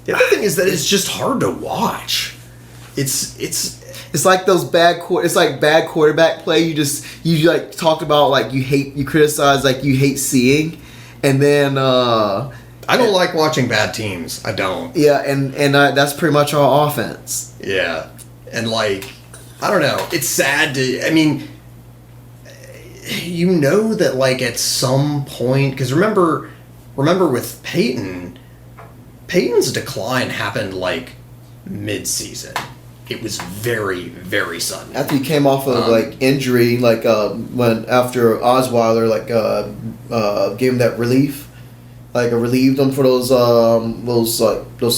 the other thing is that it's just hard to watch. It's like those bad quarterback play you like talked about, like you criticize, like you hate seeing. And then I don't like watching bad teams. I don't. Yeah, and that's pretty much our offense. Yeah, and like I don't know. It's sad to. I mean, that like at some point, because remember with Peyton's decline happened like mid-season. It was very, very sudden. After he came off of injury, when after Osweiler gave him that relief, relieved him for those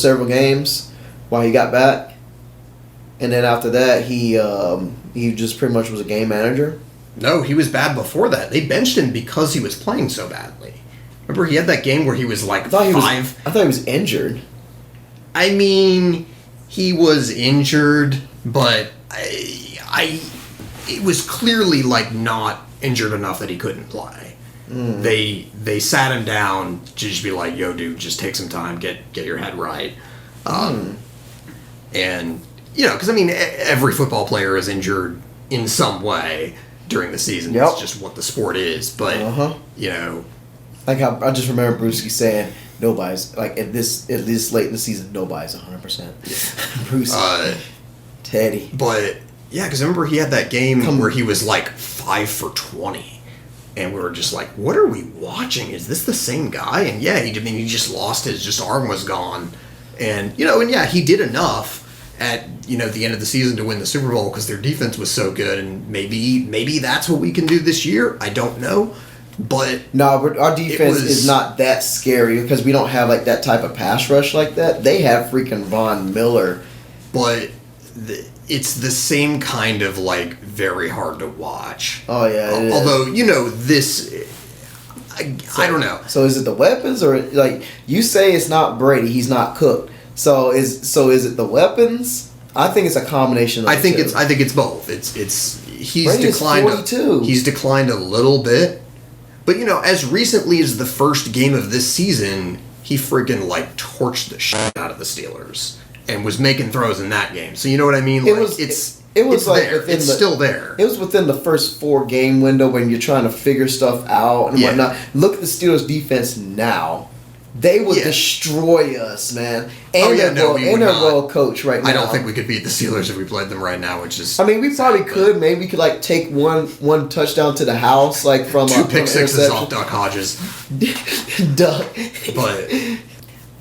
several games while he got back, and then after that he just pretty much was a game manager. No, he was bad before that. They benched him because he was playing so badly. Remember, he had that game where he was like I thought he was injured. I mean, he was injured, but it was clearly like not injured enough that he couldn't play. They sat him down to just be like, "Yo, dude, just take some time, get your head right." And because I mean, every football player is injured in some way during the season. Yep. It's just what the sport is. But like how I just remember Brewski saying, nobody's like at this late in the season, nobody's 100%. Bruce, Teddy, but because I remember he had that game where he was like 5 for 20, and we were just like, "What are we watching? Is this the same guy?" And he just lost his arm was gone, and he did enough at the end of the season to win the Super Bowl because their defense was so good, and maybe that's what we can do this year. I don't know. But our defense is not that scary because we don't have like that type of pass rush like that. They have freaking Von Miller, but it's the same kind of like very hard to watch. Oh yeah, although this, I don't know. So is it the weapons or like you say it's not Brady? He's not cooked. So is it the weapons? I think it's a combination of I think it's both. It's he's Brady is declined. 42. He's declined a little bit, but as recently as the first game of this season, he freaking torched the shit out of the Steelers and was making throws in that game. So you know what I mean? It was there. It's still there. It was within the first 4-game window when you're trying to figure stuff out and whatnot. Look at the Steelers' defense now. They would destroy us, man. And their royal coach right now. I don't think we could beat the Steelers if we played them right now, which is... I mean, we probably could. Maybe we could, take one touchdown to the house, from... 2 pick sixes off Duck Hodges. Duck. But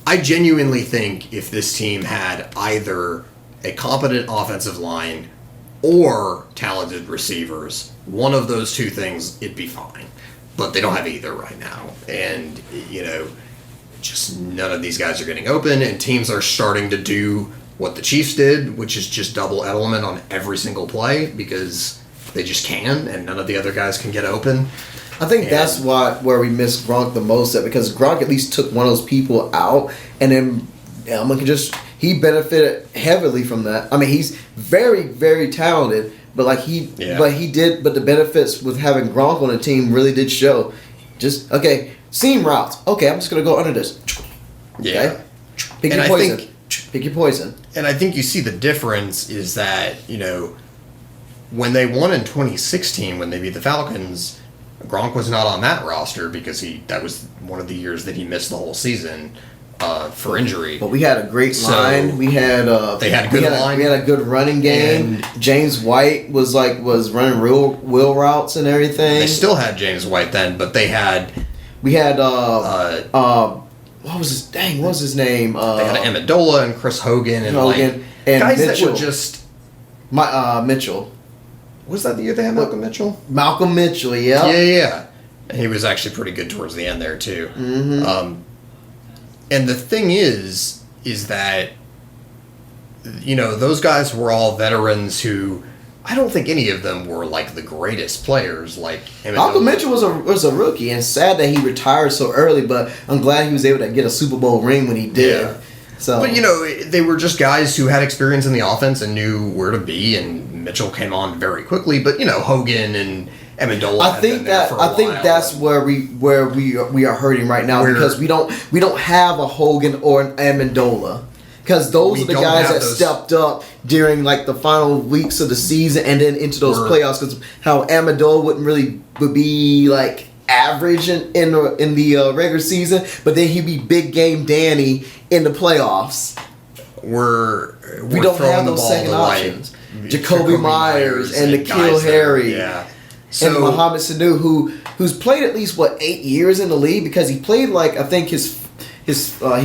I genuinely think if this team had either a competent offensive line or talented receivers, one of those two things, it'd be fine. But they don't have either right now. And, just none of these guys are getting open, and teams are starting to do what the Chiefs did, which is just double Edelman on every single play because they just can, and none of the other guys can get open. I think that's where we miss Gronk the most, because Gronk at least took one of those people out, and then Edelman he benefited heavily from that. I mean, he's very, very talented, but the benefits with having Gronk on the team really did show. Seam routes. Okay, I'm just going to go under this. Yeah. Okay? Pick your poison. And I think you see the difference is that, when they won in 2016, when they beat the Falcons, Gronk was not on that roster because that was one of the years that he missed the whole season for injury. But we had a great line. We had they had a good line. We had a good running game. And James White was running wheel routes and everything. They still had James White then, but they had... We had what was his name? They had Amendola and Chris Hogan and guys Mitchell. that were just Mitchell. Was that the year they had Malcolm Mitchell? Malcolm Mitchell, yeah. Yeah. And he was actually pretty good towards the end there too. Mm-hmm. And the thing is that those guys were all veterans who I don't think any of them were the greatest players. Malcolm Mitchell was a rookie, and sad that he retired so early. But I'm glad he was able to get a Super Bowl ring when he did. Yeah. So, but they were just guys who had experience in the offense and knew where to be. And Mitchell came on very quickly. But Hogan and Amendola. I think that's where we are hurting right now because we don't have a Hogan or an Amendola. Because those are the guys that stepped up during the final weeks of the season and then into those playoffs. Because how Amendola would be average in the regular season, but then he'd be big game Danny in the playoffs. We don't have those second options. Jacoby Myers and N'Keal Harry. Yeah. And Mohamed Sanu, who's played at least 8 years in the league because he played I think he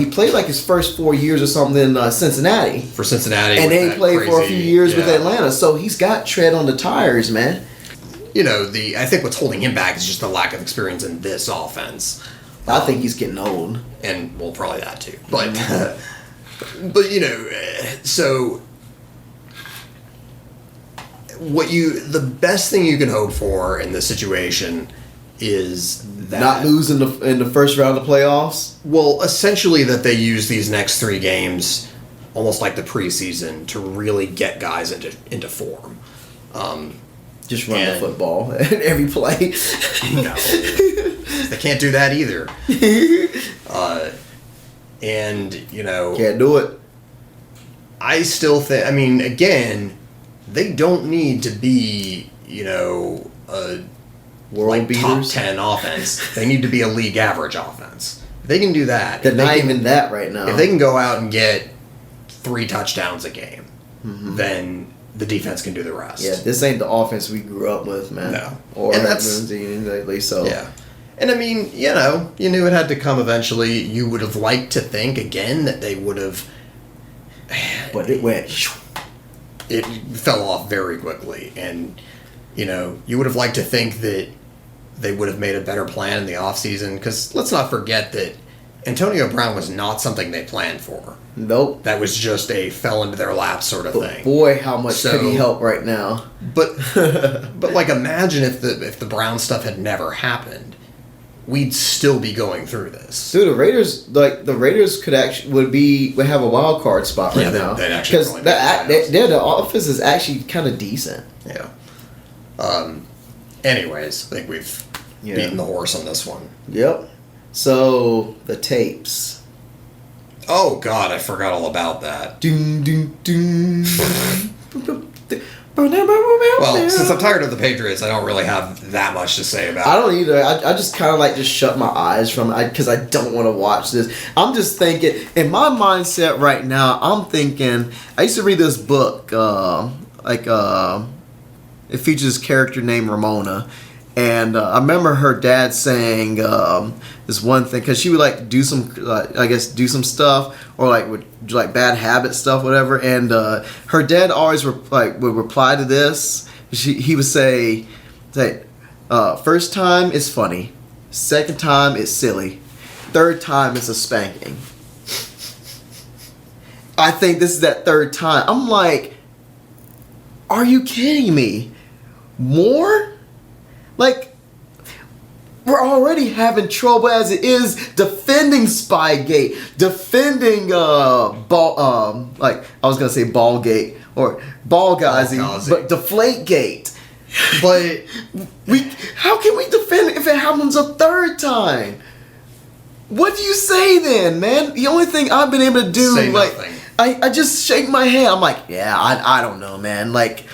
played his first 4 years or something in Cincinnati. For Cincinnati. And then he played for a few years with Atlanta. So he's got tread on the tires, man. I think what's holding him back is just the lack of experience in this offense. I think he's getting old. And, probably that too. But, so... The best thing you can hope for in this situation is that... Not losing in the first round of playoffs? Well, essentially that they use these next 3 games almost like the preseason to really get guys into form. Just run the football every play. No. They can't do that either. Can't do it. I still think... I mean, again... They don't need to be, a world beaters. Top 10 offense. They need to be a league average offense. They can do that. They're not even that right now. If they can go out and get 3 touchdowns a game, then the defense can do the rest. Yeah, this ain't the offense we grew up with, man. No. Or lately, so. Yeah. And I mean, you knew it had to come eventually. You would have liked to think, again, that they would have... But it went... It fell off very quickly, and you would have liked to think that they would have made a better plan in the offseason, because let's not forget that Antonio Brown was not something they planned for. Nope. That was just a fell into their lap sort of thing. Boy, how much could he help right now? But imagine if the Brown stuff had never happened. We'd still be going through this. Dude, the Raiders would have a wild card spot right now. They'd actually because the offense is actually kind of decent. Yeah. Anyways, I think we've beaten the horse on this one. Yep. So, the tapes. Oh, God, I forgot all about that. Doom, doom, doom. Well, since I'm tired of the Patriots, I don't really have that much to say about it. I don't either. I just kind of like just shut my eyes from it because I don't want to watch this. I'm just thinking, in my mindset right now, I'm thinking, I used to read this book, it features this character named Ramona. And I remember her dad saying this one thing, because she would like do some, do some stuff, or like would do like bad habit stuff, whatever. And her dad always would reply to this. He would say, first time is funny, second time is silly, third time is a spanking. I think this is that third time. I'm like, are you kidding me? More? Like, we're already having trouble as it is defending Spygate, defending Ballgate or Ballgazing, but Deflategate. But how can we defend it if it happens a third time? What do you say then, man? The only thing I've been able to do, say nothing. I just shake my head. I'm like, yeah, I don't know, man. Like,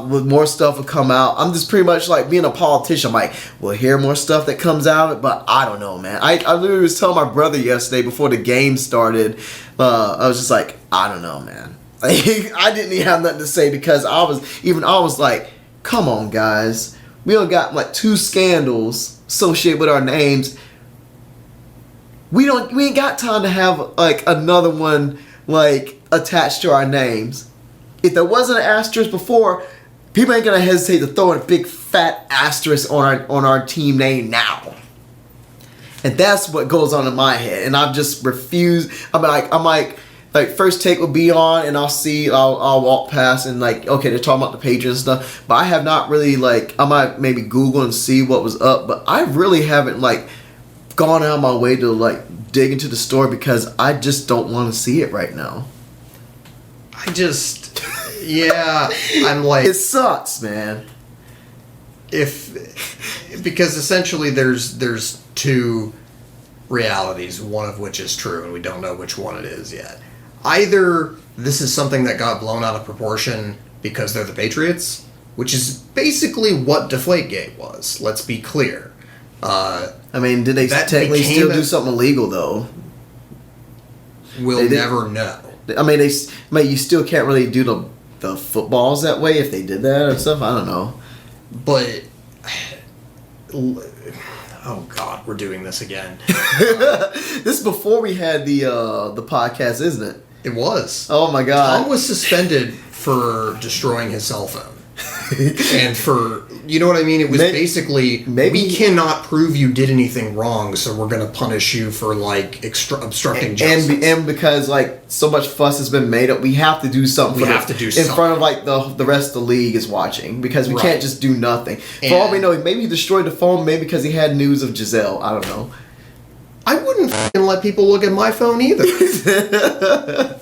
with more stuff will come out. I'm just pretty much like being a politician. I'm like, we'll hear more stuff that comes out, but I don't know, man. I literally was telling my brother yesterday before the game started. I was just like, I don't know, man. Like, I didn't even have nothing to say because I was like, come on, guys. We don't got like 2 scandals associated with our names. We ain't got time to have like another one like attached to our names. If there wasn't an asterisk before, people ain't gonna hesitate to throw a big fat asterisk on our team name now. And that's what goes on in my head. And I've just refused. I'm like first take will be on, and I'll walk past and like, okay, they're talking about the Patriots and stuff. But I have not really I might maybe Google and see what was up, but I really haven't gone out of my way to dig into the story because I just don't want to see it right now. I'm like, it sucks, man. Because essentially there's 2 realities, one of which is true, and we don't know which one it is yet. Either this is something that got blown out of proportion because they're the Patriots, which is basically what Deflategate was. Let's be clear. Did they technically still do something illegal though? We'll never know. You still can't really do the footballs that way if they did that or stuff. I don't know. But oh God, we're doing this again. This is before we had the podcast, isn't it? It was. Oh my God. Tom was suspended for destroying his cell phone. And for, you know what I mean? It was basically, we cannot prove you did anything wrong, so we're going to punish you for obstructing justice. And because so much fuss has been made up, we have to do something. In front of the rest of the league is watching, because we can't just do nothing. For all we know, maybe he destroyed the phone, maybe because he had news of Giselle. I don't know. I wouldn't let people look at my phone either.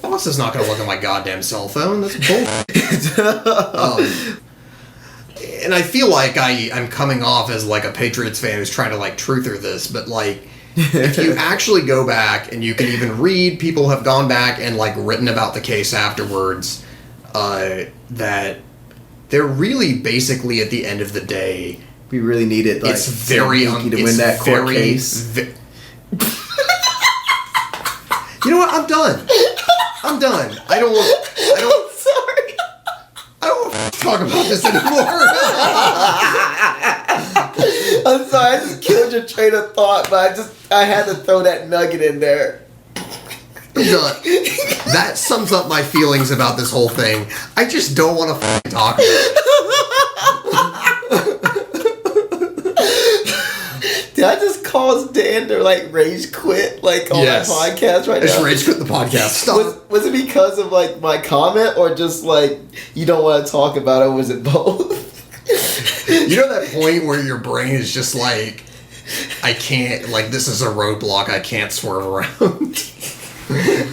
Boss is not going to look at my goddamn cell phone. That's bull. And I feel like I'm coming off as a Patriots fan who's trying to truther this, but if you actually go back and you can even read, people have gone back and written about the case afterwards, that they're really basically at the end of the day, we really needed it's very to win that court case. You know what? I'm done. I don't Sorry. I don't want to talk about this anymore. I'm sorry, I just killed your train of thought, but I had to throw that nugget in there. I'm done. That sums up my feelings about this whole thing. I just don't want to talk about it. Did I just cause Dan to rage quit on my podcast right now? Just rage quit the podcast. Stop. Was it because of my comment, or just you don't want to talk about it, or was it both? You know that point where your brain is just I can't, this is a roadblock, I can't swerve around.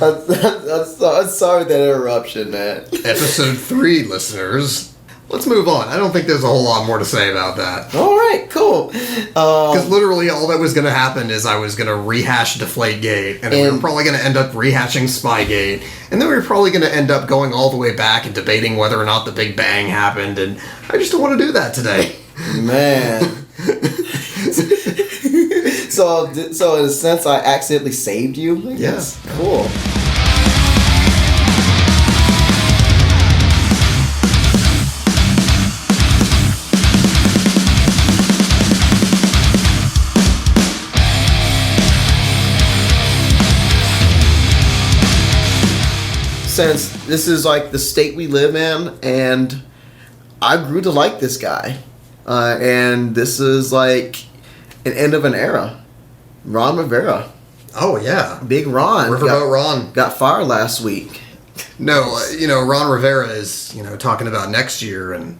I'm sorry that interruption, man. Episode 3, listeners. let's move on. I don't think there's a whole lot more to say about that. All right, cool. Because literally all that was going to happen is I was going to rehash Deflategate, and then we were probably going to end up rehashing Spygate, and then we were probably going to end up going all the way back and debating whether or not the Big Bang happened, and I just don't want to do that today. Man. So in a sense, I accidentally saved you? Yes. Yeah. Cool. Since this is like the state we live in, and I grew to like this guy. And this is like an end of an era. Ron Rivera. Oh, yeah. Big Ron. Riverboat Ron. Got fired last week. No, Ron Rivera is, talking about next year, and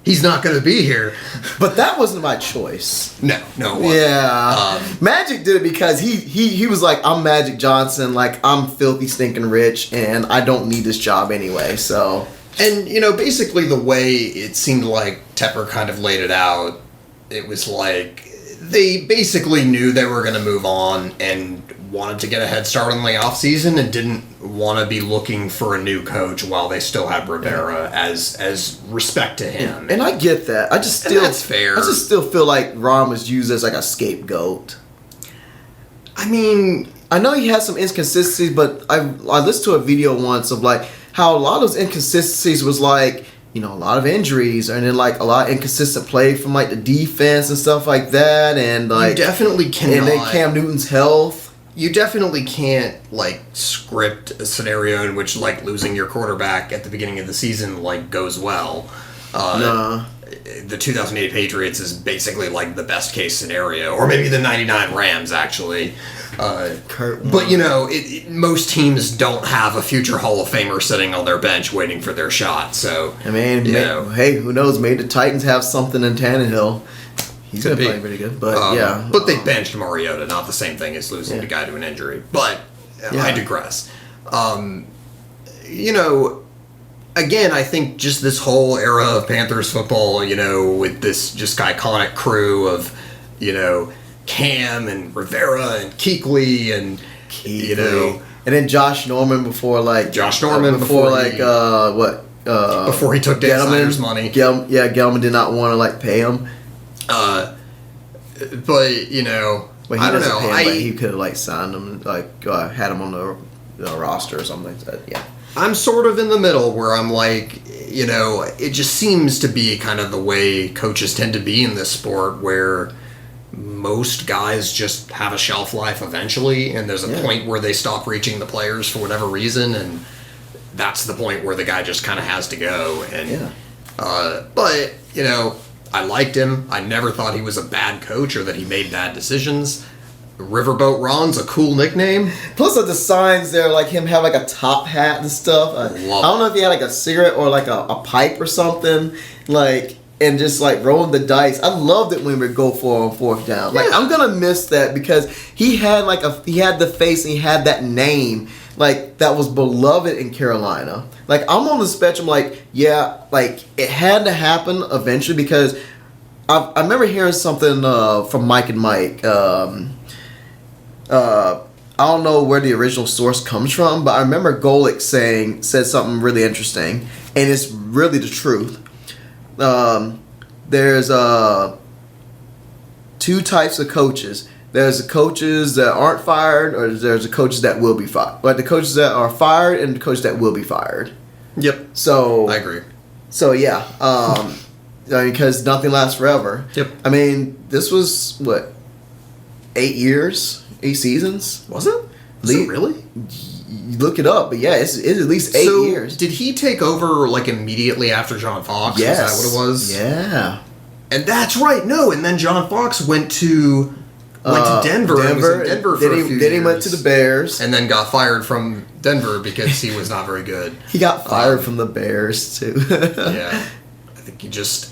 he's not going to be here. But that wasn't my choice. No, it wasn't. Yeah. Magic did it because he was like, I'm Magic Johnson, like, I'm filthy stinking rich, and I don't need this job anyway, so... And, basically the way it seemed like Tepper kind of laid it out, it was like they basically knew they were going to move on and wanted to get a head start on the offseason and didn't want to be looking for a new coach while they still had Rivera as respect to him. And I get that. And that's fair. I just still feel like Ron was used as like a scapegoat. I mean, I know he has some inconsistencies, but I listened to a video once of like how a lot of those inconsistencies was like, a lot of injuries and then like a lot of inconsistent play from like the defense and stuff like that, and like you definitely cannot. And then Cam Newton's health. You definitely can't like script a scenario in which like losing your quarterback at the beginning of the season like goes well. Nah. The 2008 Patriots is basically like the best case scenario, or maybe the 99 Rams actually. But most teams don't have a future Hall of Famer sitting on their bench waiting for their shot. So I mean, hey, who knows? Maybe the Titans have something in Tannehill. He's been playing pretty good, but yeah. But they benched Mariota, not the same thing as losing the guy to an injury. But I digress. Again, I think just this whole era of Panthers football, with this just iconic crew of, Cam and Rivera and Kuechly and and then Josh Norman before before he took Dan Snyder's money. Gelman did not want to like pay him. But I don't know. He could have like signed him, like had him on the roster or something like that. Yeah. I'm sort of in the middle where I'm like, it just seems to be kind of the way coaches tend to be in this sport, where most guys just have a shelf life eventually, and there's a point where they stop reaching the players for whatever reason, and that's the point where the guy just kind of has to go. And but I liked him. I never thought he was a bad coach or that he made bad decisions. Riverboat Ron's a cool nickname. Plus, the signs there, like him have like a top hat and stuff. I don't know if he had like a cigarette or like a pipe or something, like, and just like rolling the dice. I loved it when we would go for on fourth down. Like, I'm gonna miss that because he had he had the face and he had that name like that was beloved in Carolina. Like, I'm on the spectrum. Like, like it had to happen eventually because I remember hearing something from Mike and Mike. I don't know where the original source comes from, but I remember Golick said something really interesting, and it's really the truth. There's two types of coaches. There's the coaches that aren't fired, or there's the coaches that will be fired. Like the coaches that are fired and the coaches that will be fired. Yep. So I agree. So yeah, because nothing lasts forever. Yep. I mean, this was what, 8 years. 8 seasons? Was it? Was it really? You look it up, but yeah, it's at least 8 years. Did he take over like immediately after John Fox? Yes. Is that what it was? Yeah. And that's right. No, and then John Fox went to Denver. And was in Denver for a few years. Then he went to the Bears. And then got fired from Denver because he was not very good. He got fired from the Bears too. Yeah. I think he just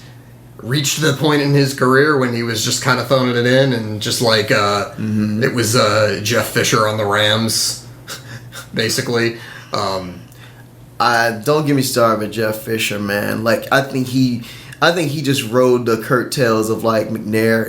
reached the point in his career when he was just kind of throwing it in, and just like it was Jeff Fisher on the Rams, basically. don't get me started with Jeff Fisher, man. Like, I think he just rode the curtails of like McNair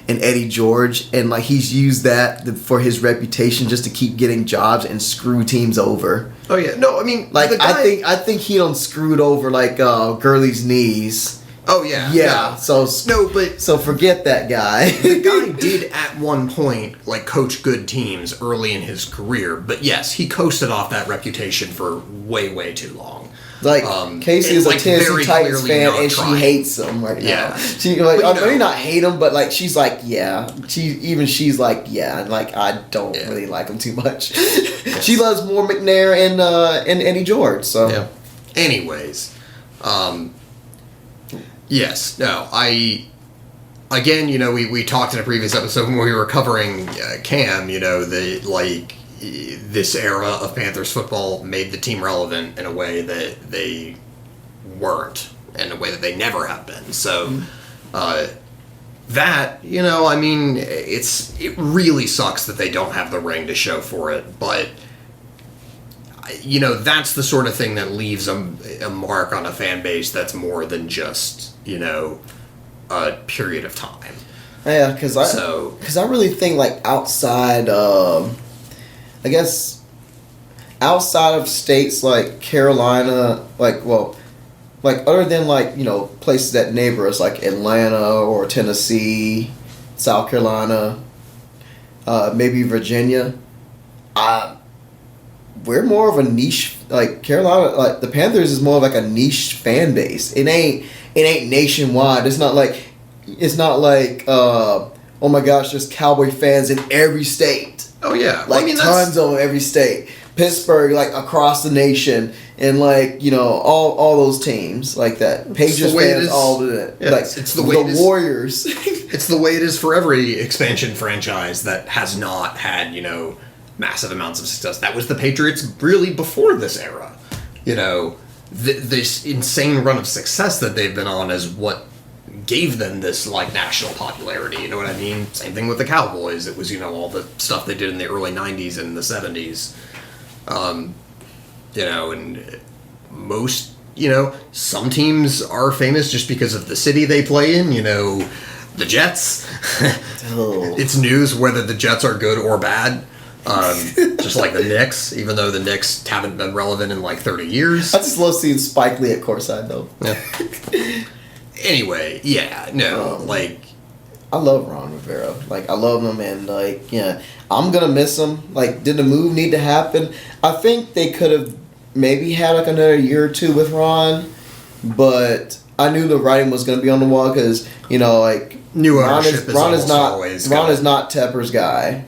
and Eddie George, and like he's used that for his reputation just to keep getting jobs and screw teams over. Oh yeah, no, I mean, like I think he done screwed over like Gurley's knees. Oh yeah, yeah. No. So forget that guy. The guy did at one point like coach good teams early in his career, but yes, he coasted off that reputation for way too long. Like Casey is like a Tennessee Titans fan, and she hates him right now. She like, I may not hate him, but like she's like, yeah. She's like, yeah, and like I don't really like him too much. Yes. She loves more McNair and Eddie George. So, yeah. Anyways, yes, no, again, we talked in a previous episode when we were covering Cam. This era of Panthers football made the team relevant in a way that they weren't, in a way that they never have been. So, that, I mean, it really sucks that they don't have the ring to show for it, but, that's the sort of thing that leaves a mark on a fan base that's more than just, a period of time. Yeah, because I really think, like, outside of states like Carolina, other than places that neighbor us like Atlanta or Tennessee, South Carolina, maybe Virginia, we're more of a niche. Like Carolina, like the Panthers is more of like a niche fan base. It ain't nationwide. It's not like oh my gosh, there's Cowboy fans in every state. Oh yeah, like tons of every state. Pittsburgh, like across the nation, and like all those teams like that. Patriots fans, all of it. Yeah, like it's the way the Warriors. It's the way it is for every expansion franchise that has not had massive amounts of success. That was the Patriots really before this era. This insane run of success that they've been on is what gave them this like national popularity. You know what I mean? Same thing with the Cowboys. It was all the stuff they did in the early 90s and the 70s. And most, some teams are famous just because of the city they play in, the Jets. Oh. It's news whether the Jets are good or bad. Just like the Knicks, even though the Knicks haven't been relevant in like 30 years. I just love seeing Spike Lee at courtside though. Yeah. Anyway, yeah, no, I love Ron Rivera. Like, I love him, and, like, yeah, I'm going to miss him. Like, did the move need to happen? I think they could have maybe had, like, another year or two with Ron, but I knew the writing was going to be on the wall because, New Ron ownership is not Tepper's guy.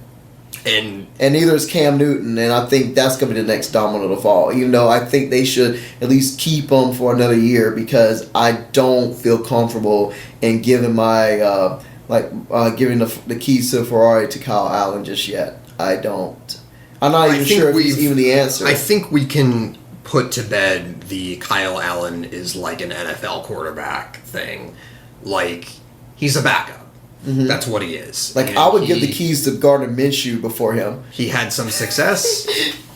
And neither is Cam Newton, and I think that's going to be the next domino to fall. Even though I think they should at least keep him for another year because I don't feel comfortable in giving my giving the keys to the Ferrari to Kyle Allen just yet. I don't. I'm not even sure if he's even the answer. I think we can put to bed the Kyle Allen is like an NFL quarterback thing. Like, he's a backup. Mm-hmm. That's what he is. Like, I would give the keys to Gardner Minshew before him. He had some success,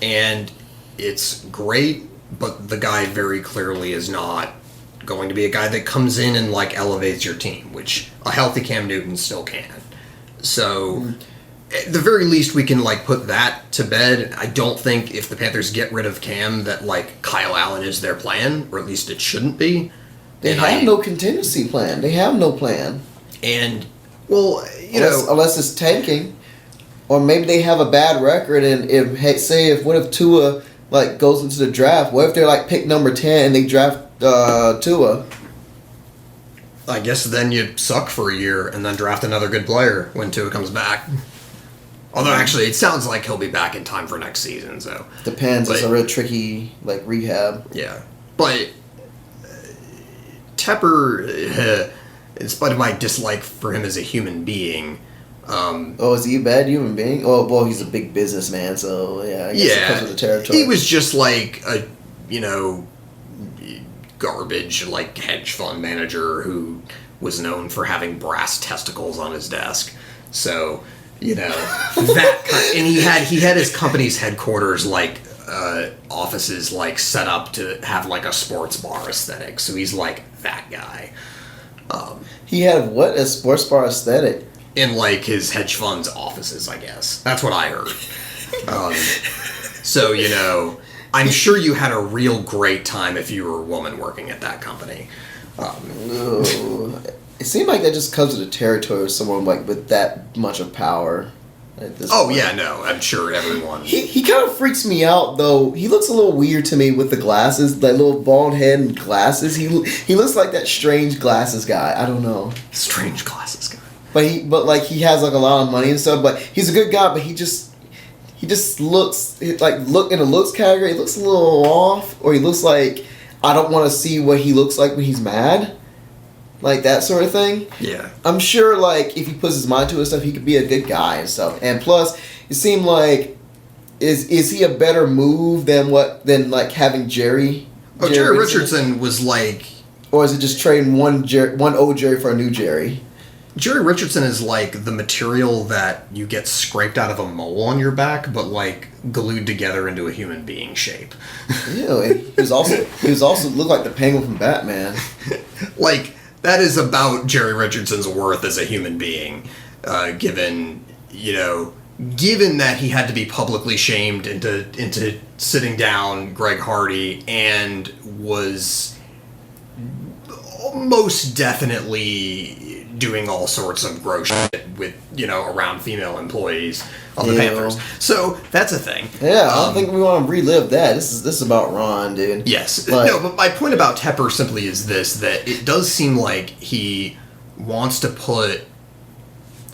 and it's great, but the guy very clearly is not going to be a guy that comes in and, like, elevates your team, which a healthy Cam Newton still can. So, at the very least, we can, like, put that to bed. I don't think if the Panthers get rid of Cam that, like, Kyle Allen is their plan, or at least it shouldn't be. They have no contingency plan. They have no plan. And... well, unless it's tanking, or maybe they have a bad record, and what if Tua like goes into the draft? What if they're like pick number 10 and they draft Tua? I guess then you suck for a year and then draft another good player when Tua comes back. Although actually, it sounds like he'll be back in time for next season. So depends. It's a real tricky rehab. Yeah, but Tepper. In spite of my dislike for him as a human being. Is he a bad human being? Oh, well, he's a big businessman, so yeah, I guess it comes with the territory. He was just like a, garbage, like, hedge fund manager who was known for having brass testicles on his desk. So, that kind and he had his company's headquarters, like, offices like set up to have like a sports bar aesthetic. So he's like that guy. He had what? A sports bar aesthetic? In like his hedge fund's offices, I guess. That's what I heard. So, you know, I'm sure you had a real great time if you were a woman working at that company. It seemed like that just comes with the territory of someone like with that much of power. At this point. Yeah, no, I'm sure everyone. He kind of freaks me out though. He looks a little weird to me with the glasses, that little bald head and glasses. He looks like that strange glasses guy. I don't know. Strange glasses guy. But he has like a lot of money and stuff. But he's a good guy. But he just looks like in a looks category. He looks a little off, or he looks like I don't want to see what he looks like when he's mad. Like that sort of thing. Yeah. I'm sure, like, if he puts his mind to it and stuff, he could be a good guy and stuff. And plus, it seemed like, is he a better move than like having Jerry? Jerry Richardson was like... Or is it just trading one old Jerry for a new Jerry? Jerry Richardson is like the material that you get scraped out of a mole on your back, but like glued together into a human being shape. Ew, he was also looked like the Penguin from Batman. Like... That is about Jerry Richardson's worth as a human being, given that he had to be publicly shamed into sitting down Greg Hardy and was most definitely doing all sorts of gross shit with, around female employees of the Panthers. So that's a thing. Yeah, I don't think we want to relive that. This is about Ron, dude. Yes. But my point about Tepper simply is this, that it does seem like he wants to put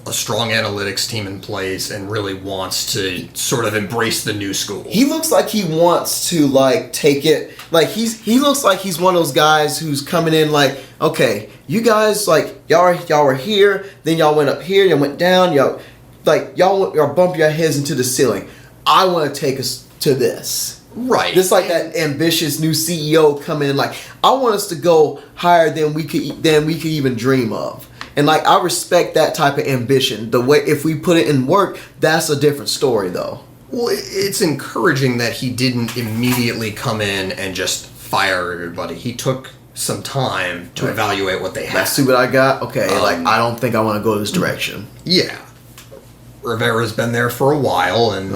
a strong analytics team in place and really wants to sort of embrace the new school. He looks like he wants to like take it. Like he looks like he's one of those guys who's coming in like, okay, you guys like y'all were here, then y'all went up here, y'all went down, y'all bump your heads into the ceiling. I want to take us to this. Right. Just like that ambitious new CEO coming in like, I want us to go higher than we could even dream of. And like I respect that type of ambition. The way if we put it in work, that's a different story though. Well, it's encouraging that he didn't immediately come in and just fire everybody. He took some time to evaluate what they had. Let's see what I got. Okay, I don't think I want to go this direction. Yeah. Rivera's been there for a while, and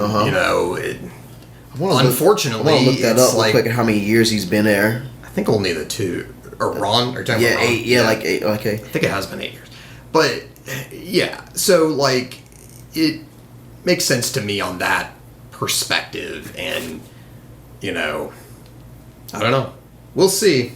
unfortunately, I want to look that up real like, quick at how many years he's been there. I think only the 2. Or Ron? Or Ron? 8. Yeah, like 8. Okay. I think it has been 8 years. But, yeah. So, like, it makes sense to me on that perspective. And, I don't know. We'll see.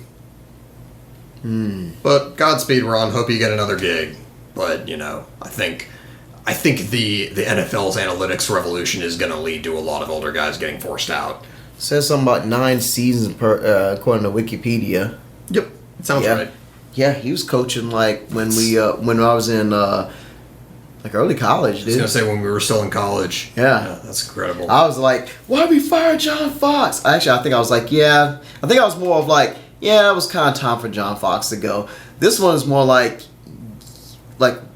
But Godspeed, Ron. Hope you get another gig. But, I think the NFL's analytics revolution is going to lead to a lot of older guys getting forced out. It says something about 9 seasons according to Wikipedia. Yep, it sounds right. Yeah, he was coaching like when I was in like early college, dude. I was gonna say when we were still in college. Yeah, that's incredible. I was like, why we fired John Fox? Actually, I think I was like, yeah. I think I was more of like, yeah, it was kind of time for John Fox to go. This one is more like,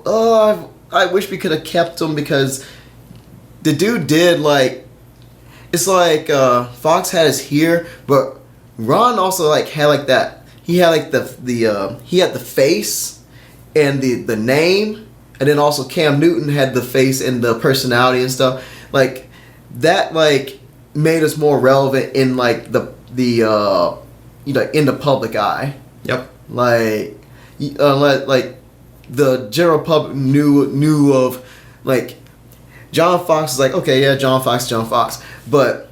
oh, I wish we could have kept him because the dude did like, it's like Fox had us here, but Ron also like had like that. He had like he had the face and the name, and then also Cam Newton had the face and the personality and stuff. Like that like made us more relevant in like the in the public eye. Yep. Like the general public knew of like John Fox is like, okay, yeah, John Fox, but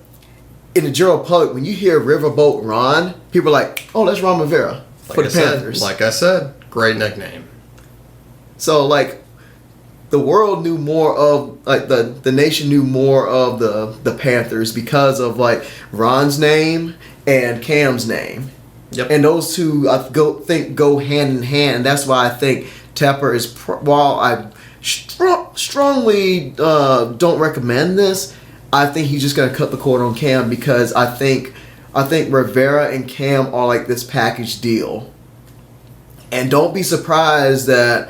in the general public, when you hear Riverboat Ron, people are like, oh, that's Ron Rivera for the Panthers. Like I said, great nickname. So, like, the world knew more of, like, the nation knew more of the Panthers because of, like, Ron's name and Cam's name. Yep. And those two, I go hand in hand. That's why I think Tepper is, while I strongly don't recommend this, I think he's just gonna cut the cord on Cam because I think Rivera and Cam are like this package deal, and don't be surprised that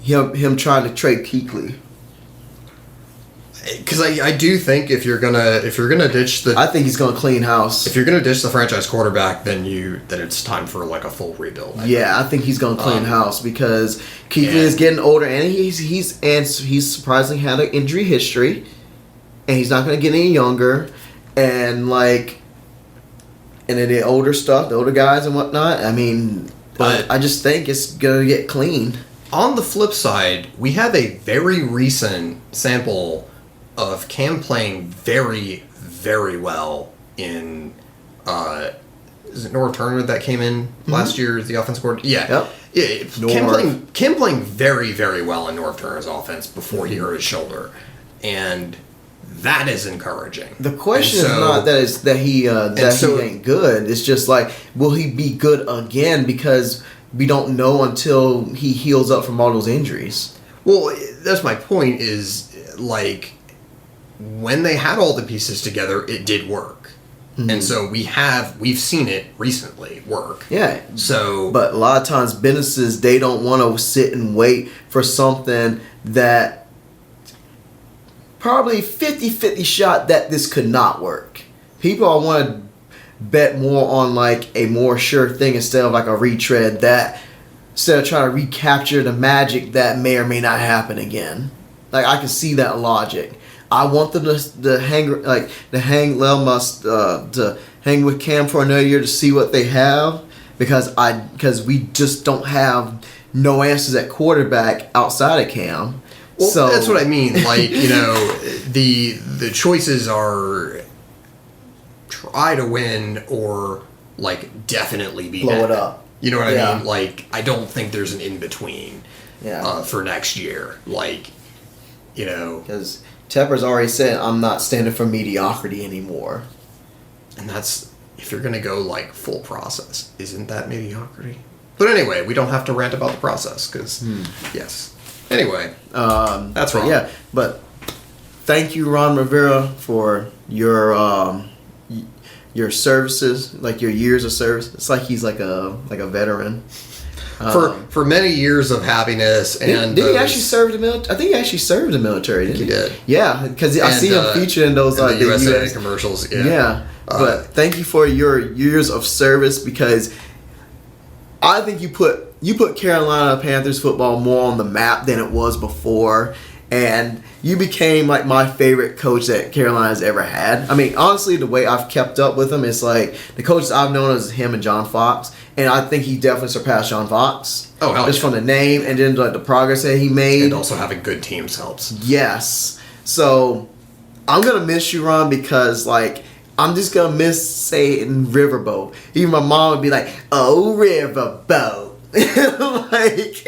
him trying to trade Kuechly. because I do think if you're gonna ditch the, I think he's gonna clean house. if you're gonna ditch the franchise quarterback, then it's time for like a full rebuild. I think he's gonna clean house because Kuechly is getting older, and he's surprisingly had an injury history, and he's not gonna get any younger, and like, and then the older guys and whatnot. I mean, but I just think it's gonna get clean. On the flip side, we have a very recent sample of Cam playing very, very well in, is it Norv Turner that came in last year as the offensive coordinator? Yeah. Cam playing very, very well in Norv Turner's offense before he hurt his shoulder. And that is encouraging. The question is not that he ain't good. It's just like, will he be good again? Because we don't know until he heals up from all those injuries. Well, that's my point is, like, when they had all the pieces together, it did work. Mm-hmm. And so we've seen it recently work. Yeah. So, but a lot of times businesses, they don't want to sit and wait for something that probably 50-50 shot that this could not work. People want to bet more on like a more sure thing instead of like a retread, that instead of trying to recapture the magic that may or may not happen again. Like, I can see that logic. I want them to hang with Cam for another year to see what they have, because we just don't have no answers at quarterback outside of Cam. Well, so that's what I mean. Like, the choices are try to win or like definitely be blow it up. You know what I mean? Like, I don't think there's an in between. For next year, like, because Tepper's already said, I'm not standing for mediocrity anymore. And that's, if you're gonna go like full process, isn't that mediocrity? But anyway, we don't have to rant about the process because yes. Anyway, that's wrong. Yeah, but thank you, Ron Rivera, for your services, like your years of service. It's like he's like a veteran. For many years of happiness, and did he actually serve the military? I think he actually served the military. Didn't he? He did. Yeah, because I see him featured in those like the USA US commercials. Yeah. But thank you for your years of service, because I think you put Carolina Panthers football more on the map than it was before, and you became like my favorite coach that Carolina's ever had. I mean, honestly, the way I've kept up with him is like the coaches I've known is him and John Fox, and I think he definitely surpassed John Fox. Oh, hell just from the name and then like the progress that he made, and also having good teams helps. Yes, so I'm gonna miss you, Ron, because like I'm just gonna miss saying Riverboat. Even my mom would be like, "Oh, Riverboat." Like,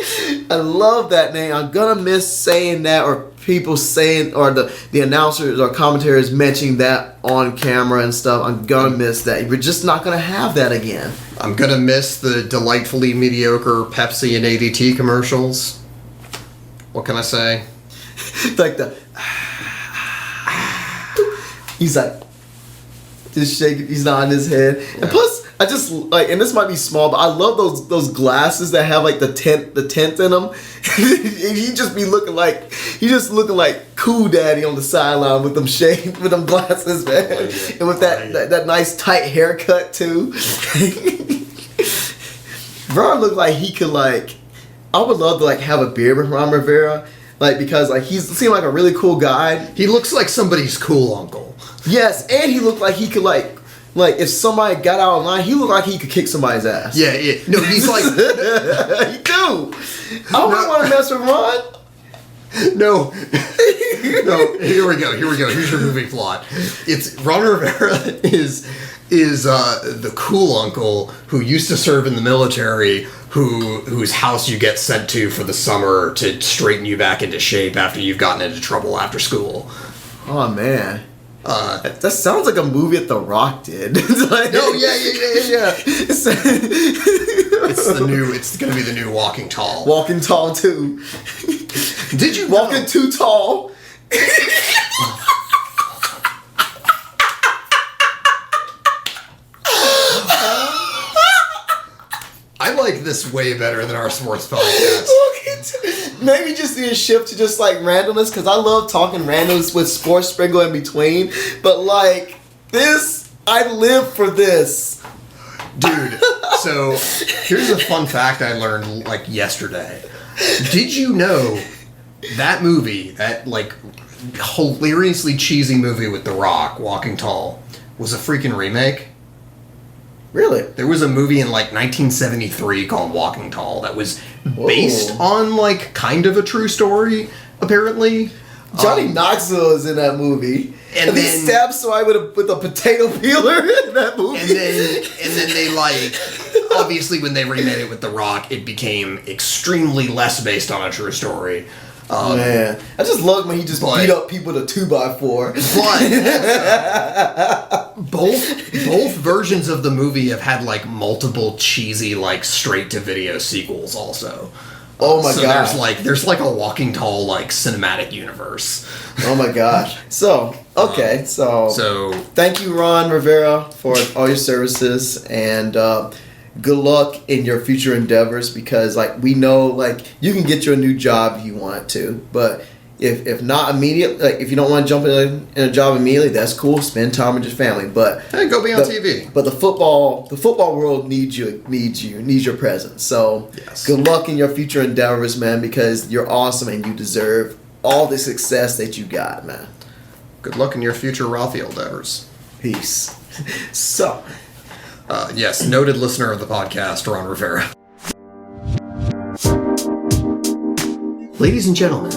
I love that name. I'm gonna miss saying that, or people saying, or the announcers or commentators mentioning that on camera and stuff. I'm gonna miss that. We're just not gonna have that again. I'm gonna miss the delightfully mediocre Pepsi and ADT commercials. What can I say? Like he's like just shaking. He's nodding his head, yeah. And plus, I just like, and this might be small, but I love those glasses that have like the tint in them. And he just looking like Cool Daddy on the sideline with them with them glasses, man, and with that nice tight haircut too. Ron looked like he could like. I would love to like have a beer with Ron Rivera, like, because like he seemed like a really cool guy. He looks like somebody's cool uncle. Yes, and he looked like he could like if somebody got out of line, he looked like he could kick somebody's ass. Yeah. No, he's like he do. I wouldn't want to mess with Ron. No. Here we go. Here's your movie plot. It's Ron Rivera is the cool uncle who used to serve in the military, whose house you get sent to for the summer to straighten you back into shape after you've gotten into trouble after school. Oh man. That sounds like a movie that The Rock did. Like, no, yeah. It's gonna be the new Walking Tall. Walking Tall 2. Did you Walking Too Tall? I like this way better than our sports podcast. Walking Maybe just need a shift to just like randomness, because I love talking randomness with sports sprinkle in between. But like this, I live for this. Dude, so here's a fun fact I learned like yesterday. Did you know that movie, that like hilariously cheesy movie with The Rock, Walking Tall, was a freaking remake? Really? There was a movie in like 1973 called Walking Tall that was based on like kind of a true story, apparently. Johnny Knoxville is in that movie. And then he stabs somebody with a potato peeler in that movie. And then they like, obviously when they remade it with The Rock, it became extremely less based on a true story. Man, I just love when he just beat up people with a 2x4. But both versions of the movie have had like multiple cheesy like straight to video sequels also. Oh my gosh. There's like a Walking Tall like cinematic universe. Oh my gosh. So so thank you, Ron Rivera, for all your services, and good luck in your future endeavors, because like we know like you can get you a new job if you want to, but if not immediately, like if you don't want to jump in a job immediately, that's cool. Spend time with your family, but hey, go be on TV. But the football world needs your presence. So yes. Good luck in your future endeavors, man, because you're awesome and you deserve all the success that you got, man. Good luck in your future Rothy endeavors. Peace. So. Yes, noted listener of the podcast, Ron Rivera. Ladies and gentlemen,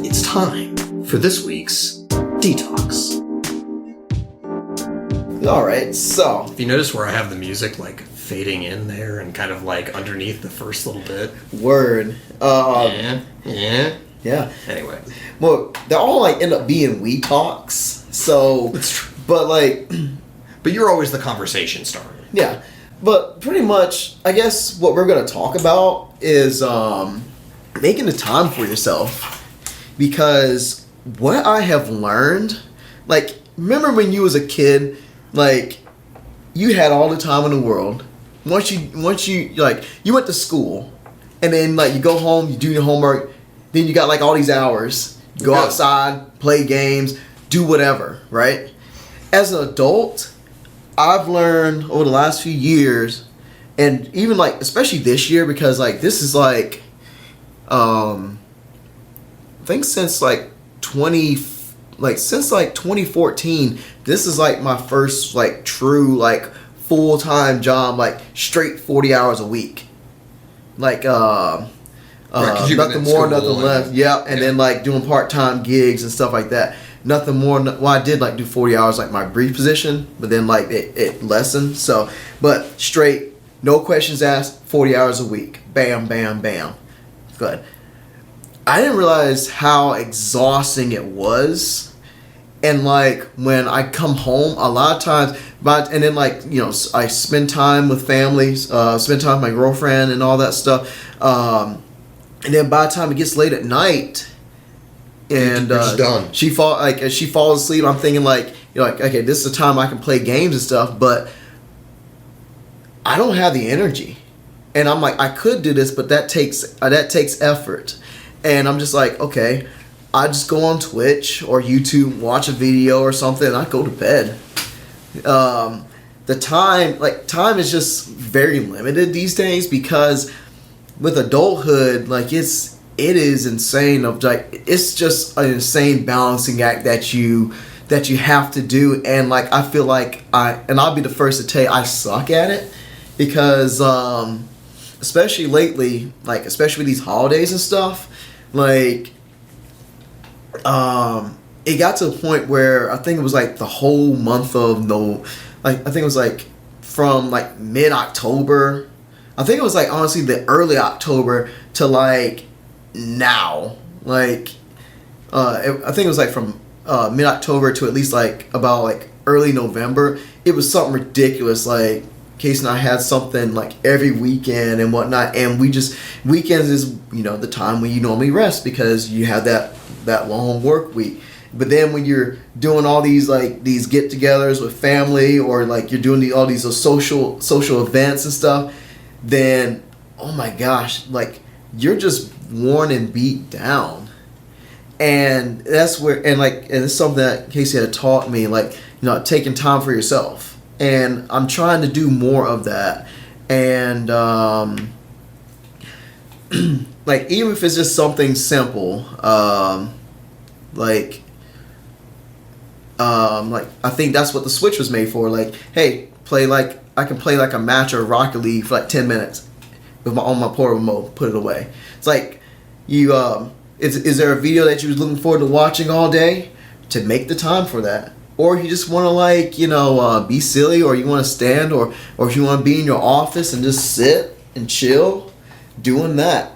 it's time for this week's Detox. Alright, so. If you notice where I have the music like fading in there and kind of like underneath the first little bit? Word. Yeah. Anyway. Well, they all like end up being we talks, so. But like. But you're always the conversation starter. Yeah, but pretty much, I guess what we're going to talk about is making the time for yourself. Because what I have learned, like, remember when you was a kid, like, you had all the time in the world. Once you like, you went to school, and then, like, you go home, you do your homework, then you got, like, all these hours. You go outside, play games, do whatever, right? As an adult, I've learned over the last few years, and even like especially this year, because like this is like I think since 2014, this is like my first like true like full-time job, like straight 40 hours a week, like nothing more, nothing less. Yeah, and then like doing part-time gigs and stuff like that. Nothing more. Well, I did like do 40 hours like my brief position, but then like it lessened. So, but straight, no questions asked, 40 hours a week. Bam, bam, bam. Good. I didn't realize how exhausting it was. And like when I come home, a lot of times, and then like, you know, I spend time with families, spend time with my girlfriend and all that stuff. And then by the time it gets late at night, and done. As she falls asleep, I'm thinking like, you know, like, okay, this is the time I can play games and stuff, but I don't have the energy. And I'm like, I could do this, but that takes effort. And I'm just like, okay, I just go on Twitch or YouTube, watch a video or something, and I go to bed. The time is just very limited these days, because with adulthood, like it is insane. It's just an insane balancing act that you have to do, and like I feel like I'll be the first to tell you I suck at it, because especially lately, like especially these holidays and stuff, like it got to a point where I think it was like the whole month of I think it was like from like mid-October. I think it was like honestly the early October to like now, like I think it was like from mid-October to at least like about like early November. It was something ridiculous. Like Casey and I had something like every weekend and whatnot, and weekends is, you know, the time when you normally rest because you have that long work week. But then when you're doing all these like these get-togethers with family, or like you're doing all these social events and stuff, then oh my gosh, like you're just worn and beat down. And that's where, and it's something that Casey had taught me, taking time for yourself. And I'm trying to do more of that. And, even if it's just something simple, I think that's what the Switch was made for. Hey, I can play a match or Rocket League for 10 minutes on my portable remote, put it away. It's is there a video that you was looking forward to watching all day? To make the time for that. Or you just want to be silly, or you want to stand, or if you want to be in your office and just sit and chill, doing that.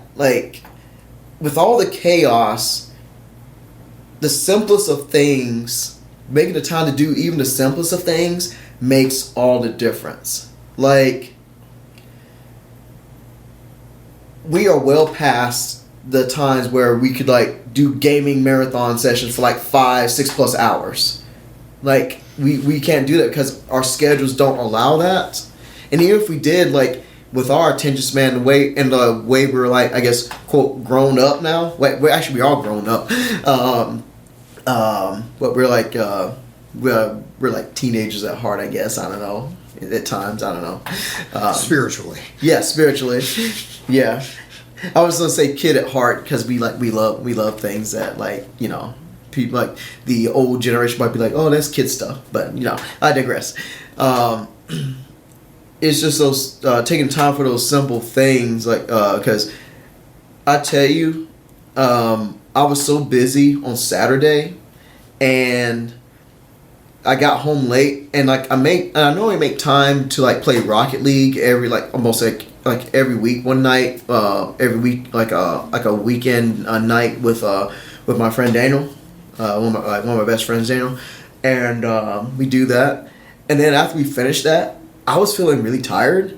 With all the chaos, the simplest of things, making the time to do even the simplest of things makes all the difference. We are well past the times where we could do gaming marathon sessions for 5-6+ hours. We can't do that because our schedules don't allow that. And even if we did, with our attention span, the way we're I guess, quote, grown up now. We are grown up. But we're teenagers at heart, I guess. I don't know. At times, I don't know. Spiritually. Yeah, spiritually. Yeah. I was gonna say kid at heart because we love things that people the old generation might be oh, that's kid stuff, but I digress. It's just those taking time for those simple things because I tell you, I was so busy on Saturday and I got home late and I normally make time to play Rocket League every almost every week, one night, every week, a weekend night with my friend Daniel, one of my best friends, Daniel, and we do that. And then after we finished that, I was feeling really tired,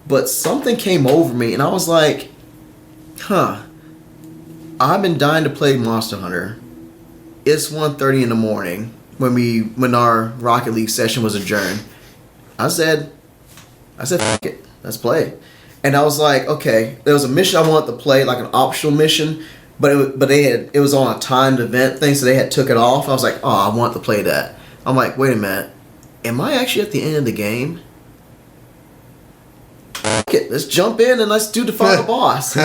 but something came over me, and I was like, I've been dying to play Monster Hunter. It's 1:30 in the morning when our Rocket League session was adjourned. I said, fuck it, let's play. And I was like, okay, there was a mission I wanted to play, an optional mission, but it was on a timed event thing, so they had took it off. I was like, oh, I want to play that. I'm like, wait a minute, am I actually at the end of the game? Fuck it, let's jump in and let's do the final boss.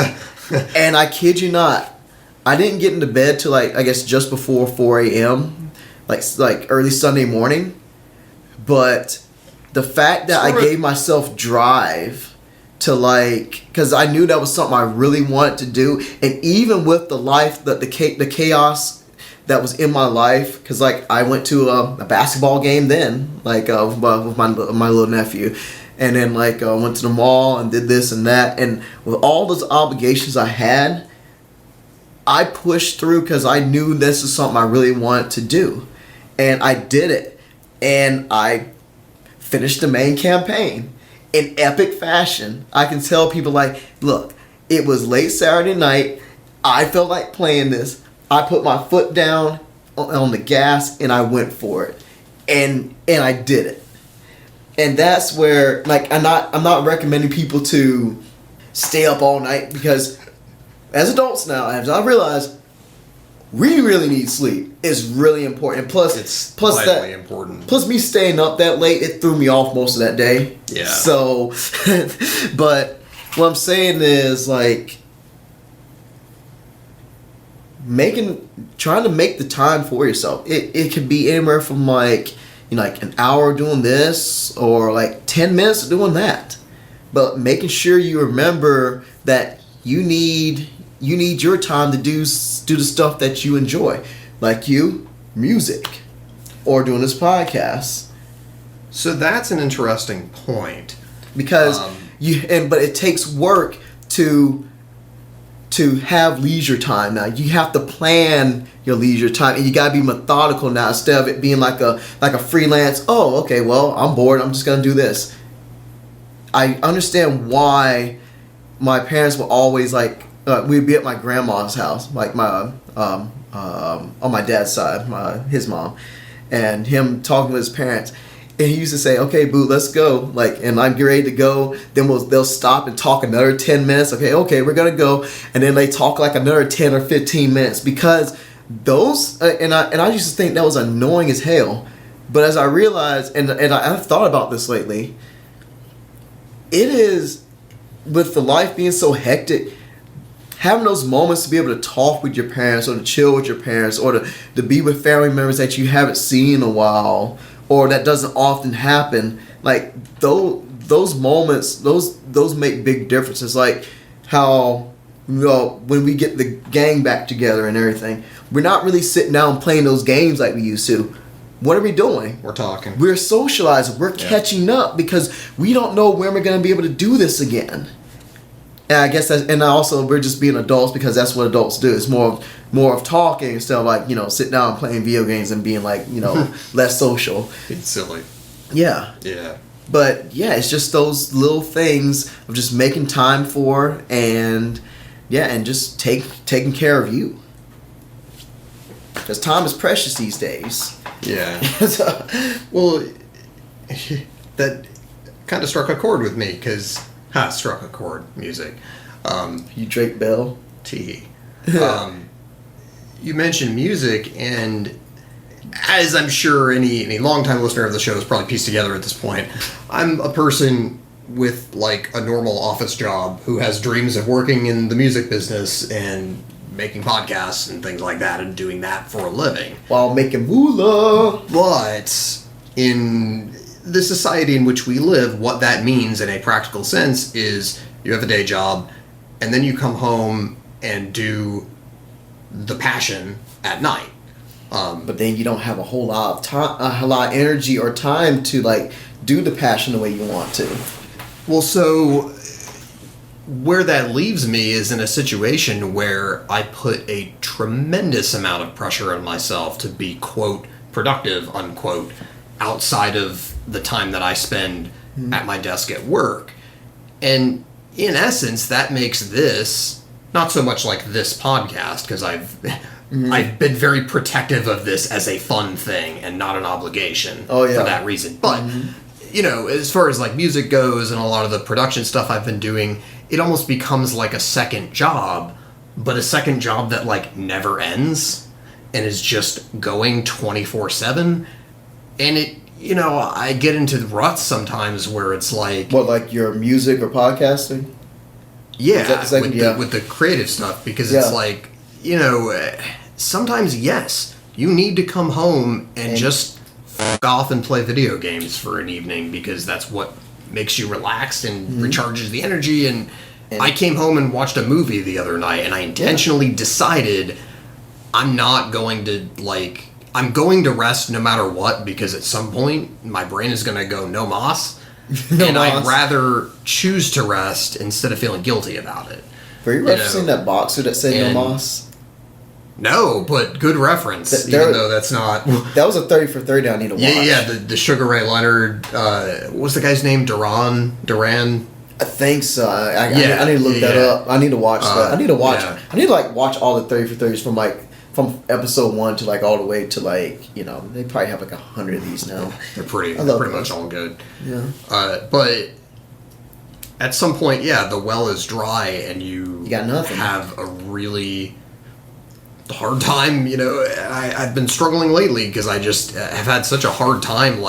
And I kid you not, I didn't get into bed till I guess just before 4 a.m. Early Sunday morning. But the fact that I gave myself drive to because I knew that was something I really wanted to do, and even with the chaos that was in my life, because I went to a basketball game then, with my little nephew, and then went to the mall and did this and that, and with all those obligations I had, I pushed through because I knew this is something I really wanted to do, and I did it, and I finished the main campaign in epic fashion. I can tell people look, it was late Saturday night, I felt like playing this, I put my foot down on the gas and I went for it, and I did it. And that's where I'm not recommending people to stay up all night, because as adults now, as I realize, we really need sleep. It's really important. Plus, it's vitally important. Plus, me staying up that late, it threw me off most of that day. Yeah. So, but what I'm saying is trying to make the time for yourself. It could be anywhere from an hour doing this or 10 minutes doing that, but making sure you remember that you need your time to do the stuff that you enjoy, music or doing this podcast. So that's an interesting point, because but it takes work to have leisure time now. You have to plan your leisure time, and you gotta be methodical now, instead of it being like a freelance, oh, okay, well, I'm bored, I'm just gonna do this. I understand why my parents were always we'd be at my grandma's house, my on my dad's side, his mom, and him talking with his parents, And he used to say, "Okay, boo, let's go." Like, and I'm ready to go. Then they'll stop and talk another 10 minutes. Okay, we're gonna go. And then they talk like another 10 or 15 minutes because those. And I used to think that was annoying as hell. But as I realized, and I've thought about this lately, it is with the life being so hectic. Having those moments to be able to talk with your parents or to chill with your parents or to be with family members that you haven't seen in a while or that doesn't often happen, like those moments, those make big differences. Like how, when we get the gang back together and everything, we're not really sitting down playing those games like we used to. What are we doing? We're talking. We're socializing. We're catching up because we don't know when we're going to be able to do this again. And I guess we're just being adults because that's what adults do. It's more of talking instead of like, sit down and playing video games and being like, less social. It's silly. Yeah. Yeah. But yeah, it's just those little things of just making time for and just taking care of you. Because time is precious these days. Yeah. Well, that kind of struck a chord with me because... struck a chord. Music. You Drake Bell? T. You mentioned music, and as I'm sure any longtime listener of the show has probably pieced together at this point, I'm a person with like a normal office job who has dreams of working in the music business and making podcasts and things like that and doing that for a living. While making moolah. But in the society in which we live, what that means in a practical sense is you have a day job and then you come home and do the passion at night. But then you don't have a whole lot of time, a lot of energy or time to like do the passion the way you want to. Well, so where that leaves me is in a situation where I put a tremendous amount of pressure on myself to be, quote, productive, unquote, outside of the time that I spend at my desk at work. And in essence, that makes this not so much like this podcast, because I've been very protective of this as a fun thing and not an obligation for that reason. But, as far as like music goes and a lot of the production stuff I've been doing, it almost becomes like a second job, but a second job that like never ends and is just going 24/7. And it, I get into ruts sometimes where it's like... What, like your music or podcasting? Yeah, with the creative stuff, because it's like, sometimes, yes, you need to come home and just fuck off and play video games for an evening because that's what makes you relaxed and recharges the energy. And I came home and watched a movie the other night, and I intentionally decided I'm not going to, like... I'm going to rest no matter what, because at some point my brain is going to go no mas, and I'd rather choose to rest instead of feeling guilty about it. Were you referencing that boxer that said no mas? No, but good reference, even though that's not... That was a 30 for 30 I need to watch. Yeah, the Sugar Ray Leonard, what's the guy's name? Duran? I think so. I need to look that up. I need to watch that. I need to watch... Yeah. I need to watch all the 30 for 30s from episode 1 to all the way to they probably have 100 of these now. They're pretty much all good. Yeah. But at some point, the well is dry and you got nothing. Have a really hard time. I've been struggling lately because I just have had such a hard time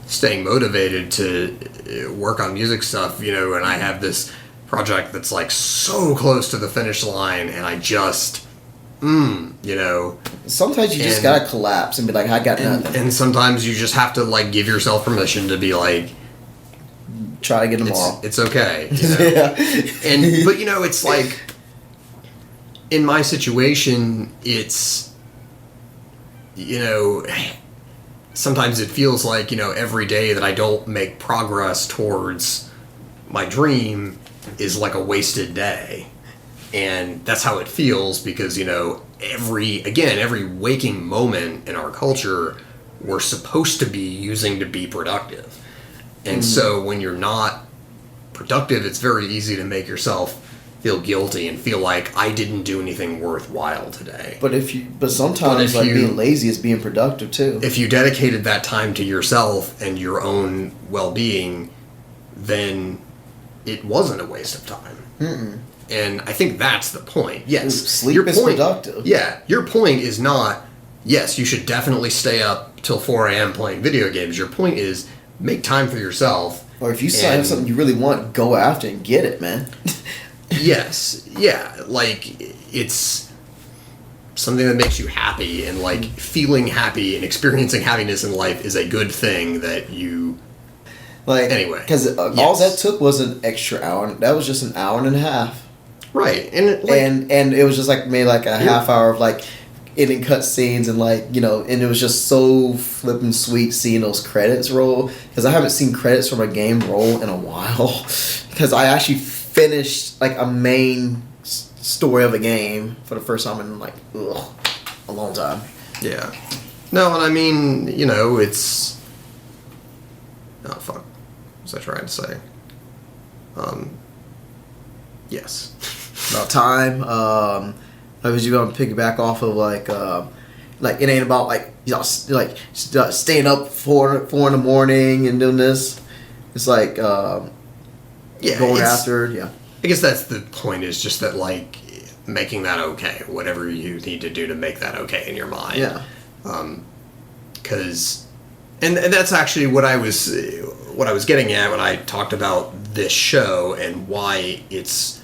staying motivated to work on music stuff. And I have this project that's so close to the finish line, and I just. Sometimes you just gotta collapse and be like, I got nothing. And sometimes you just have to give yourself permission to be like, try again tomorrow. It's okay. But it's in my situation, it's sometimes it feels like every day that I don't make progress towards my dream is like a wasted day. And that's how it feels because, every waking moment in our culture, we're supposed to be using to be productive. And so when you're not productive, it's very easy to make yourself feel guilty and feel like I didn't do anything worthwhile today. But sometimes being lazy is being productive too. If you dedicated that time to yourself and your own well-being, then it wasn't a waste of time. Mm-mm. And I think that's the point. Yes, sleep is productive. Yeah, your point is not, yes, you should definitely stay up till 4 a.m. playing video games. Your point is make time for yourself. Or if you have something you really want, go after and get it, man. Yes, yeah, like, it's something that makes you happy, and, like, feeling happy and experiencing happiness in life is a good thing that you... Like, anyway. Because all that took was an extra hour. That was just an hour and a half. Right, and and it was just, like, maybe, like, a half hour of, like, ending cut scenes and, like, you know, and it was just so flippin' sweet seeing those credits roll. Because I haven't seen credits from a game roll in a while. Because I actually finished like a main story of a game for the first time in like a long time. Yeah. No, and I mean, you know, it's... Oh, fuck. What was I trying to say? Yes. About time. I was going to piggyback off of like it ain't about like, you know, like staying up 4 in the morning and doing this. It's like going after, yeah. I guess that's the point, is just that, like, making that okay. Whatever you need to do to make that okay in your mind. Yeah. Because... And that's actually what I was getting at when I talked about this show and why it's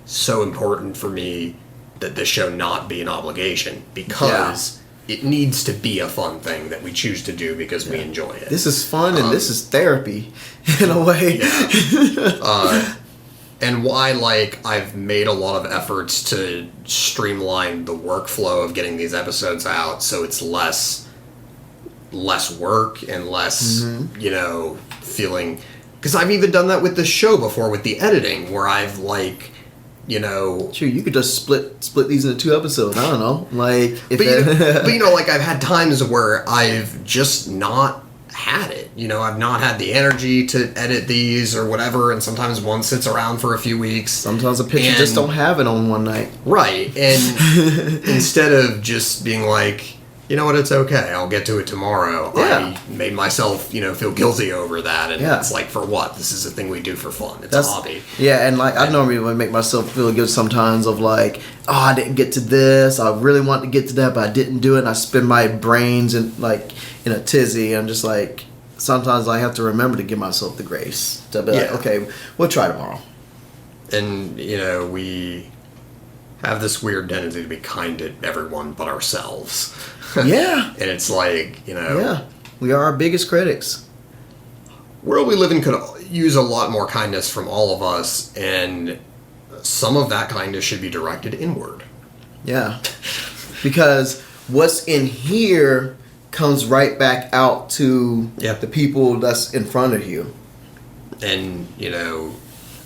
so important for me that this show not be an obligation. Because it needs to be a fun thing that we choose to do because we enjoy it. This is fun and this is therapy in a way. Yeah. And why, like, I've made a lot of efforts to streamline the workflow of getting these episodes out so it's less work and less, you know, feeling... Because I've even done that with the show before with the editing, where I've, like, you know... Sure, you could just split these into 2 episodes. I don't know. Like, but you know, like, I've had times where I've just not had it. You know, I've not had the energy to edit these or whatever, and sometimes one sits around for a few weeks. Sometimes a picture just don't have it on one night. Right, and instead of just being like, you know what, it's okay, I'll get to it tomorrow, I made myself, you know, feel guilty over that, and it's like, for what? This is a thing we do for fun. It's a hobby. Yeah, and like, I normally would make myself feel good sometimes of like, oh, I didn't get to this, I really want to get to that, but I didn't do it, and I spin my brains in a tizzy. I'm just like, sometimes I have to remember to give myself the grace to be like, okay, we'll try tomorrow. And, you know, we have this weird tendency to be kind to everyone but ourselves. Yeah. And it's like, you know... Yeah. We are our biggest critics. World we live in could use a lot more kindness from all of us, and some of that kindness should be directed inward. Yeah. Because what's in here comes right back out to the people that's in front of you. And, you know...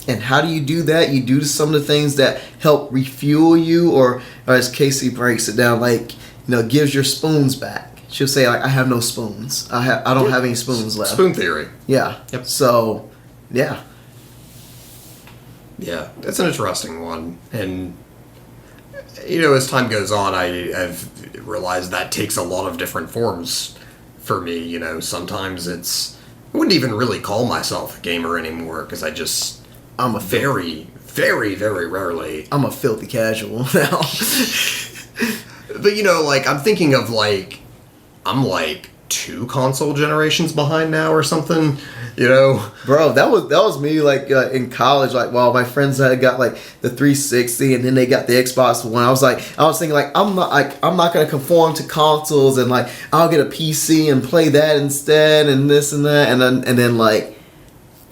And how do you do that? You do some of the things that help refuel you, or as Casey breaks it down, like, you know, gives your spoons back. She'll say, like, I have no spoons. I don't have any spoons left. Spoon theory. Yeah. Yep. So, yeah. Yeah, that's an interesting one. And, you know, as time goes on, I've realized that takes a lot of different forms for me. You know, sometimes I wouldn't even really call myself a gamer anymore, because I'm a very, very, very rarely... I'm a filthy casual now. But, you know, like, I'm thinking of, like, I'm, like, 2 console generations behind now or something, you know? Bro, that was me, like, in college, like, while my friends had got, like, the 360, and then they got the Xbox One. I was thinking, like, I'm not going to conform to consoles, and, like, I'll get a PC and play that instead, and this and that, and then like,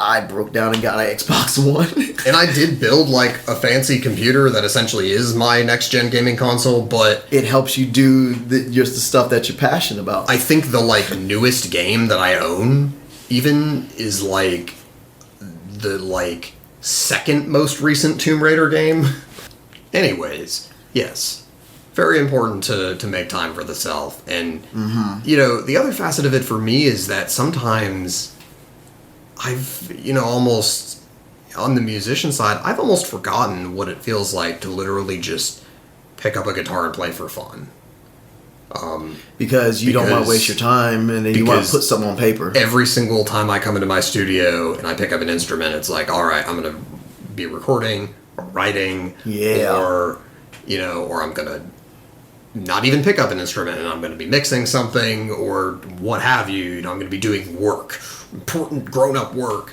I broke down and got an Xbox One. And I did build, like, a fancy computer that essentially is my next-gen gaming console, but... It helps you do just the stuff that you're passionate about. I think the, like, newest game that I own, even, is, like, the, like, second most recent Tomb Raider game. Anyways, yes. Very important to make time for the self. And, you know, the other facet of it for me is that sometimes... I've, you know, almost on the musician side, I've almost forgotten what it feels like to literally just pick up a guitar and play for fun. Because you don't want to waste your time, and then you want to put something on paper. Every single time I come into my studio and I pick up an instrument, it's like, all right, I'm going to be recording or writing, or I'm going to not even pick up an instrument and I'm going to be mixing something or what have you. I'm going to be doing work, important grown-up work.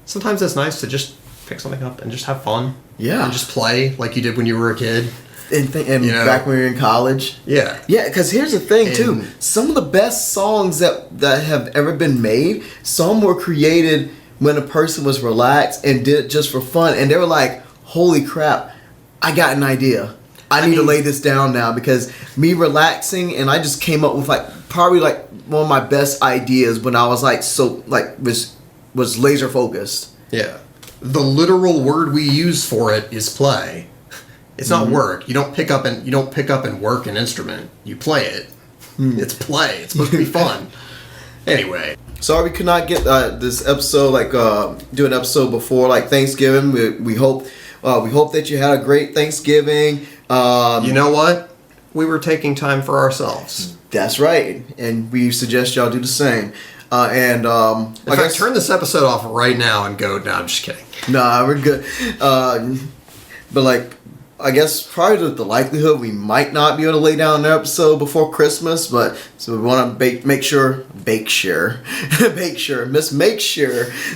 Sometimes it's nice to just pick something up and just have fun. Yeah. And just play like you did when you were a kid. And back when we were in college. Yeah. Yeah, because here's the thing, too. Some of the best songs that have ever been made, some were created when a person was relaxed and did it just for fun. And they were like, holy crap, I got an idea. I need to lay this down now, because me relaxing, and I just came up with probably one of my best ideas when I was was laser focused. Yeah. The literal word we use for it is play. It's not work. You don't pick up and work an instrument. You play it. It's play. It's supposed to be fun. Anyway. Sorry we could not get this episode, do an episode before Thanksgiving. We hope that you had a great Thanksgiving. You know what? We were taking time for ourselves. That's right, and we suggest y'all do the same. In fact, turn this episode off right now and go. No, I'm just kidding. Nah, we're good. But I guess probably the likelihood we might not be able to lay down an episode before Christmas, so we want to make sure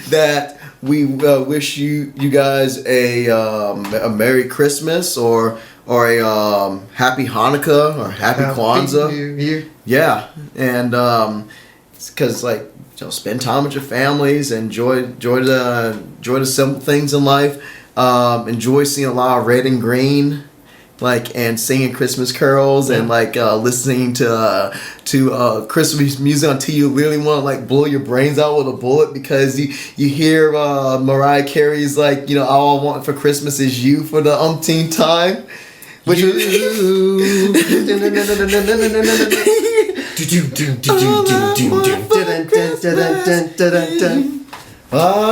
that we wish you guys a Merry Christmas or a Happy Hanukkah or Happy Kwanzaa. New Year. Yeah, and because spend time with your families, enjoy the simple things in life. Enjoy seeing a lot of red and green, and singing Christmas carols, and listening to Christmas music until you really want to blow your brains out with a bullet, because you hear Mariah Carey's all I want for Christmas is you for the umpteenth time, which I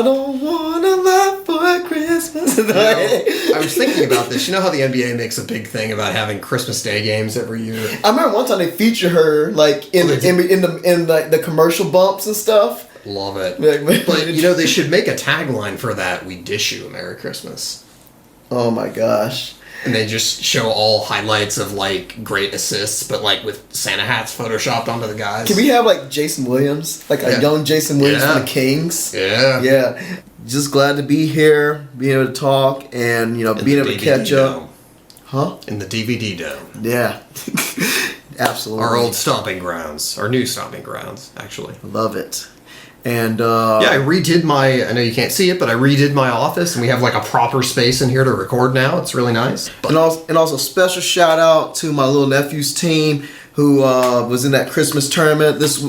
don't want a lot for Christmas. I was thinking about this. You know how the NBA makes a big thing about having Christmas Day games every year? I remember one time they featured her in the commercial bumps and stuff. Love it. But they should make a tagline for that. We dish you a Merry Christmas. Oh my gosh. And they just show all highlights of great assists, but with Santa hats photoshopped onto the guys. Can we have Jason Williams, a young Jason Williams from the Kings? Yeah. Yeah. Just glad to be here, being able to talk, and being able to catch up. Huh? In the DVD dome. Yeah. Absolutely. Our old stomping grounds, our new stomping grounds, actually. Love it. And I redid I know you can't see it, but I redid my office, and we have a proper space in here to record now. It's really nice. And also special shout out to my little nephew's team who was in that Christmas tournament this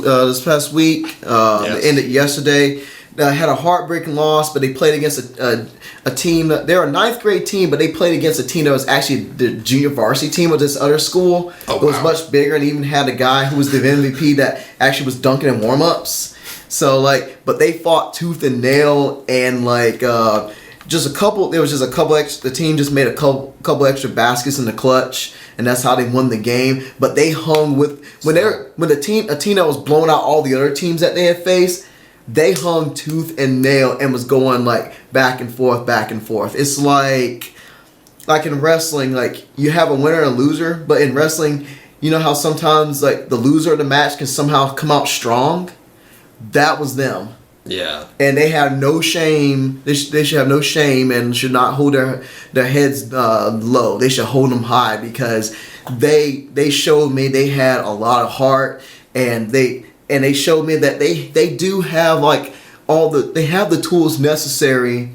past week. Yes. It ended yesterday. Had a heartbreaking loss, but they played against a team. They're a 9th grade team, but they played against a team that was actually the junior varsity team of this other school. Oh, wow. It was much bigger, and even had a guy who was the MVP that actually was dunking in warm-ups. So but they fought tooth and nail, and there was just a couple extra. The team just made a couple extra baskets in the clutch, and that's how they won the game. But they hung with a team that was blowing out all the other teams that they had faced. They hung tooth and nail and was going back and forth, back and forth. It's like in wrestling, you have a winner and a loser, but in wrestling, you know how sometimes the loser of the match can somehow come out strong. That was them. Yeah. And they have no shame. They should have no shame and should not hold their heads low. They should hold them high, because they showed me they had a lot of heart, and they showed me that they do have they have the tools necessary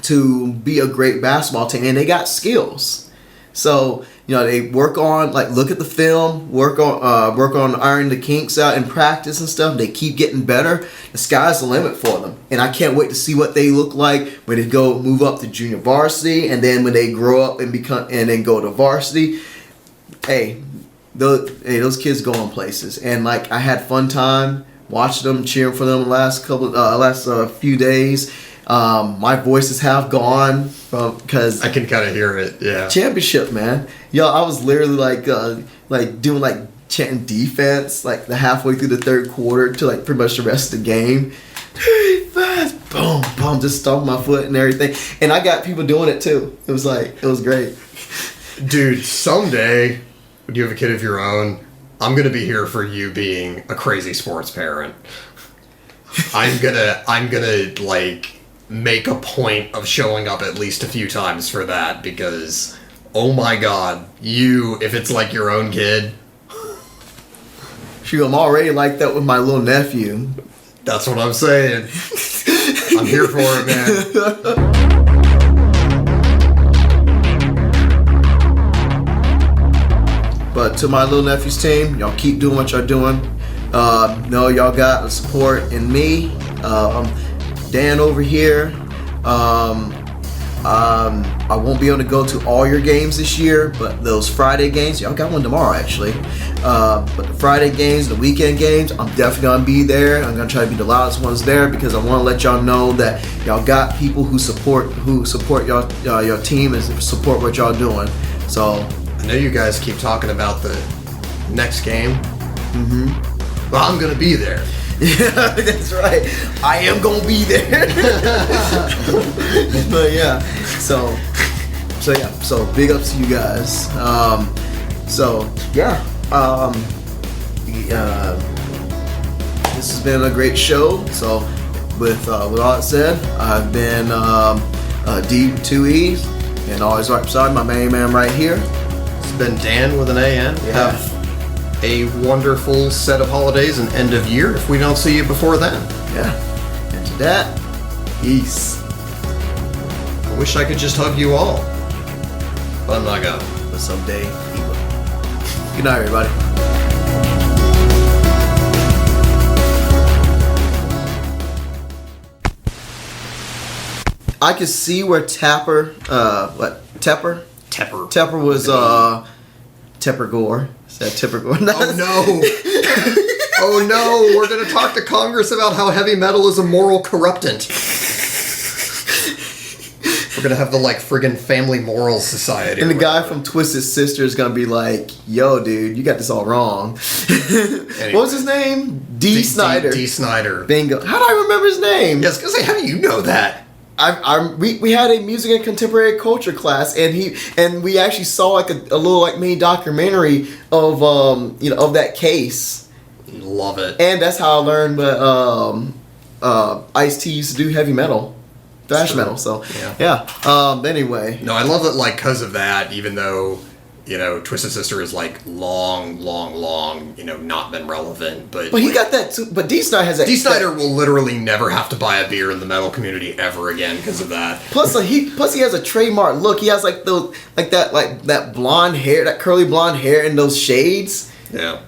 to be a great basketball team, and they got skills. So they work on look at the film, work on ironing the kinks out in practice and stuff. They keep getting better. The sky's the limit for them, and I can't wait to see what they look like when they move up to junior varsity, and then when they grow up and then go to varsity. Those kids go on places, and I had fun time watching them, cheering for them the last few days. My voice is half gone because I can kind of hear it. Yeah. Championship, man. Yo, I was literally doing chanting defense like the halfway through the third quarter to like pretty much the rest of the game. Defense, boom, boom, just stomping my foot and everything. And I got people doing it too. It was great. Dude, someday when you have a kid of your own, I'm gonna be here for you being a crazy sports parent. I'm gonna like make a point of showing up at least a few times for that because, oh my god, if it's like your own kid. Shoot, I'm already like that with my little nephew. That's what I'm saying. I'm here for it, man. But to my little nephew's team, y'all keep doing what y'all doing. Know y'all got the support in me. Dan over here. I won't be able to go to all your games this year, but those Friday games, y'all got one tomorrow actually. But the Friday games, the weekend games, I'm definitely gonna be there. I'm gonna try to be the loudest ones there because I want to let y'all know that y'all got people who support y'all, your team and support what y'all doing. So I know you guys keep talking about the next game. Mm-hmm. Well, I'm gonna be there. Yeah, that's right. I am gonna be there. But yeah, so big ups to you guys. This has been a great show. So with all that said, I've been D with 2 E's, and always right beside my main man right here. It's been Dan with an A-N. Yeah. Have a wonderful set of holidays and end of year if we don't see you before then. Yeah. And to that, peace. I wish I could just hug you all, but I'm not gonna. But someday he will. Good night, everybody. I could see where Tepper was Tepper Gore. Is that Tepper Gore? Oh no! Oh no! We're gonna talk to Congress about how heavy metal is a moral corruptant. We're gonna have the friggin' Family Morals Society. And the guy from Twisted Sister is gonna be like, "Yo, dude, you got this all wrong." Anyway. What was his name? D. Snyder. D. Snyder. Bingo. How do I remember his name? Yes, because how do you know that? We had a music and contemporary culture class, and we actually saw a little mini documentary of of that case. Love it. And that's how I learned that Ice-T used to do heavy metal, thrash metal. So yeah. Anyway. No, I love that because of that, even though Twisted Sister is long, not been relevant, but he got that too. But D. Snyder has that. D. Snyder will literally never have to buy a beer in the metal community ever again because of that. Plus he has a trademark look. He has that blonde hair, that curly blonde hair, and those shades. Yeah.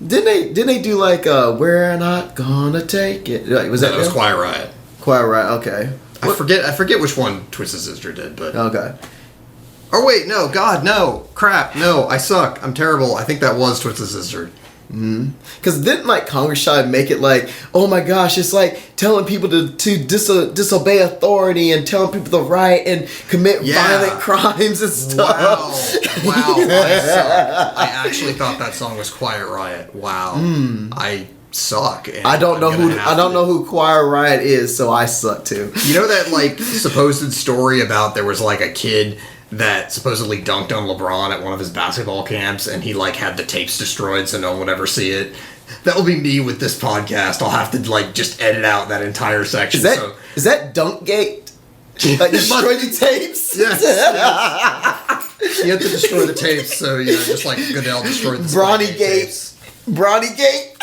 Didn't they do We're Not Gonna Take It? That was Quiet Riot. Quiet Riot. Okay. I forget which one Twisted Sister did, but okay. Oh wait, no, God, no, crap, no, I suck, I'm terrible. I think that was Twisted Sister. Because didn't Congress try to make it oh my gosh, it's telling people to disobey authority and telling people the right and commit violent crimes and stuff. Wow, I actually thought that song was Quiet Riot. Wow, I suck. And I don't know who Quiet Riot is, so I suck too. You know that supposed story about there was a kid that supposedly dunked on LeBron at one of his basketball camps, and he had the tapes destroyed so no one would ever see it. That will be me with this podcast. I'll have to just edit out that entire section. Is that Dunkgate? Destroy the tapes? Yes. You have to destroy the tapes, so just Goodell destroyed the Bronny-gate. Bronny-gate.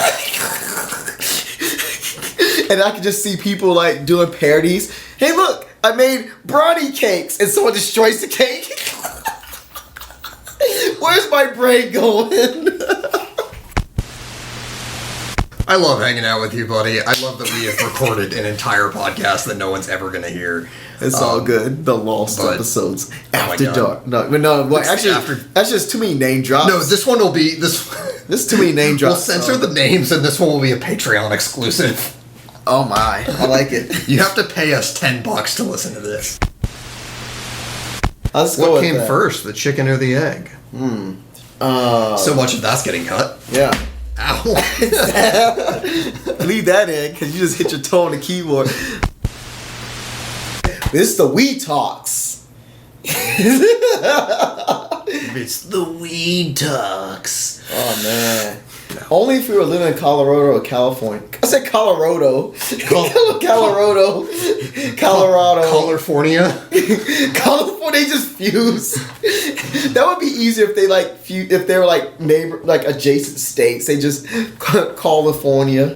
And I can just see people doing parodies. Hey, look, I made brownie cakes, and someone destroys the cake. Where's my brain going? I love hanging out with you, buddy. I love that we have recorded an entire podcast that no one's ever going to hear. It's all good. The lost episodes after dark. No. Actually, that's just too many name drops. No, this one will be this. This is too many name drops. We'll censor the names, and this one will be a Patreon exclusive. Oh my, I like it. You have to pay us $10 to listen to this. Let's go What with came that. first, the chicken or the egg? So much of that's getting cut. Yeah. Ow. Leave that in, because you just hit your toe on the keyboard. This is the We Talks. It's the Weed Talks. Oh, man. Only if we were living in Colorado or California. I said Colorado. Colorado. California. California, they just fuse. That would be easier if they if they were like neighbor, like adjacent states. They just California.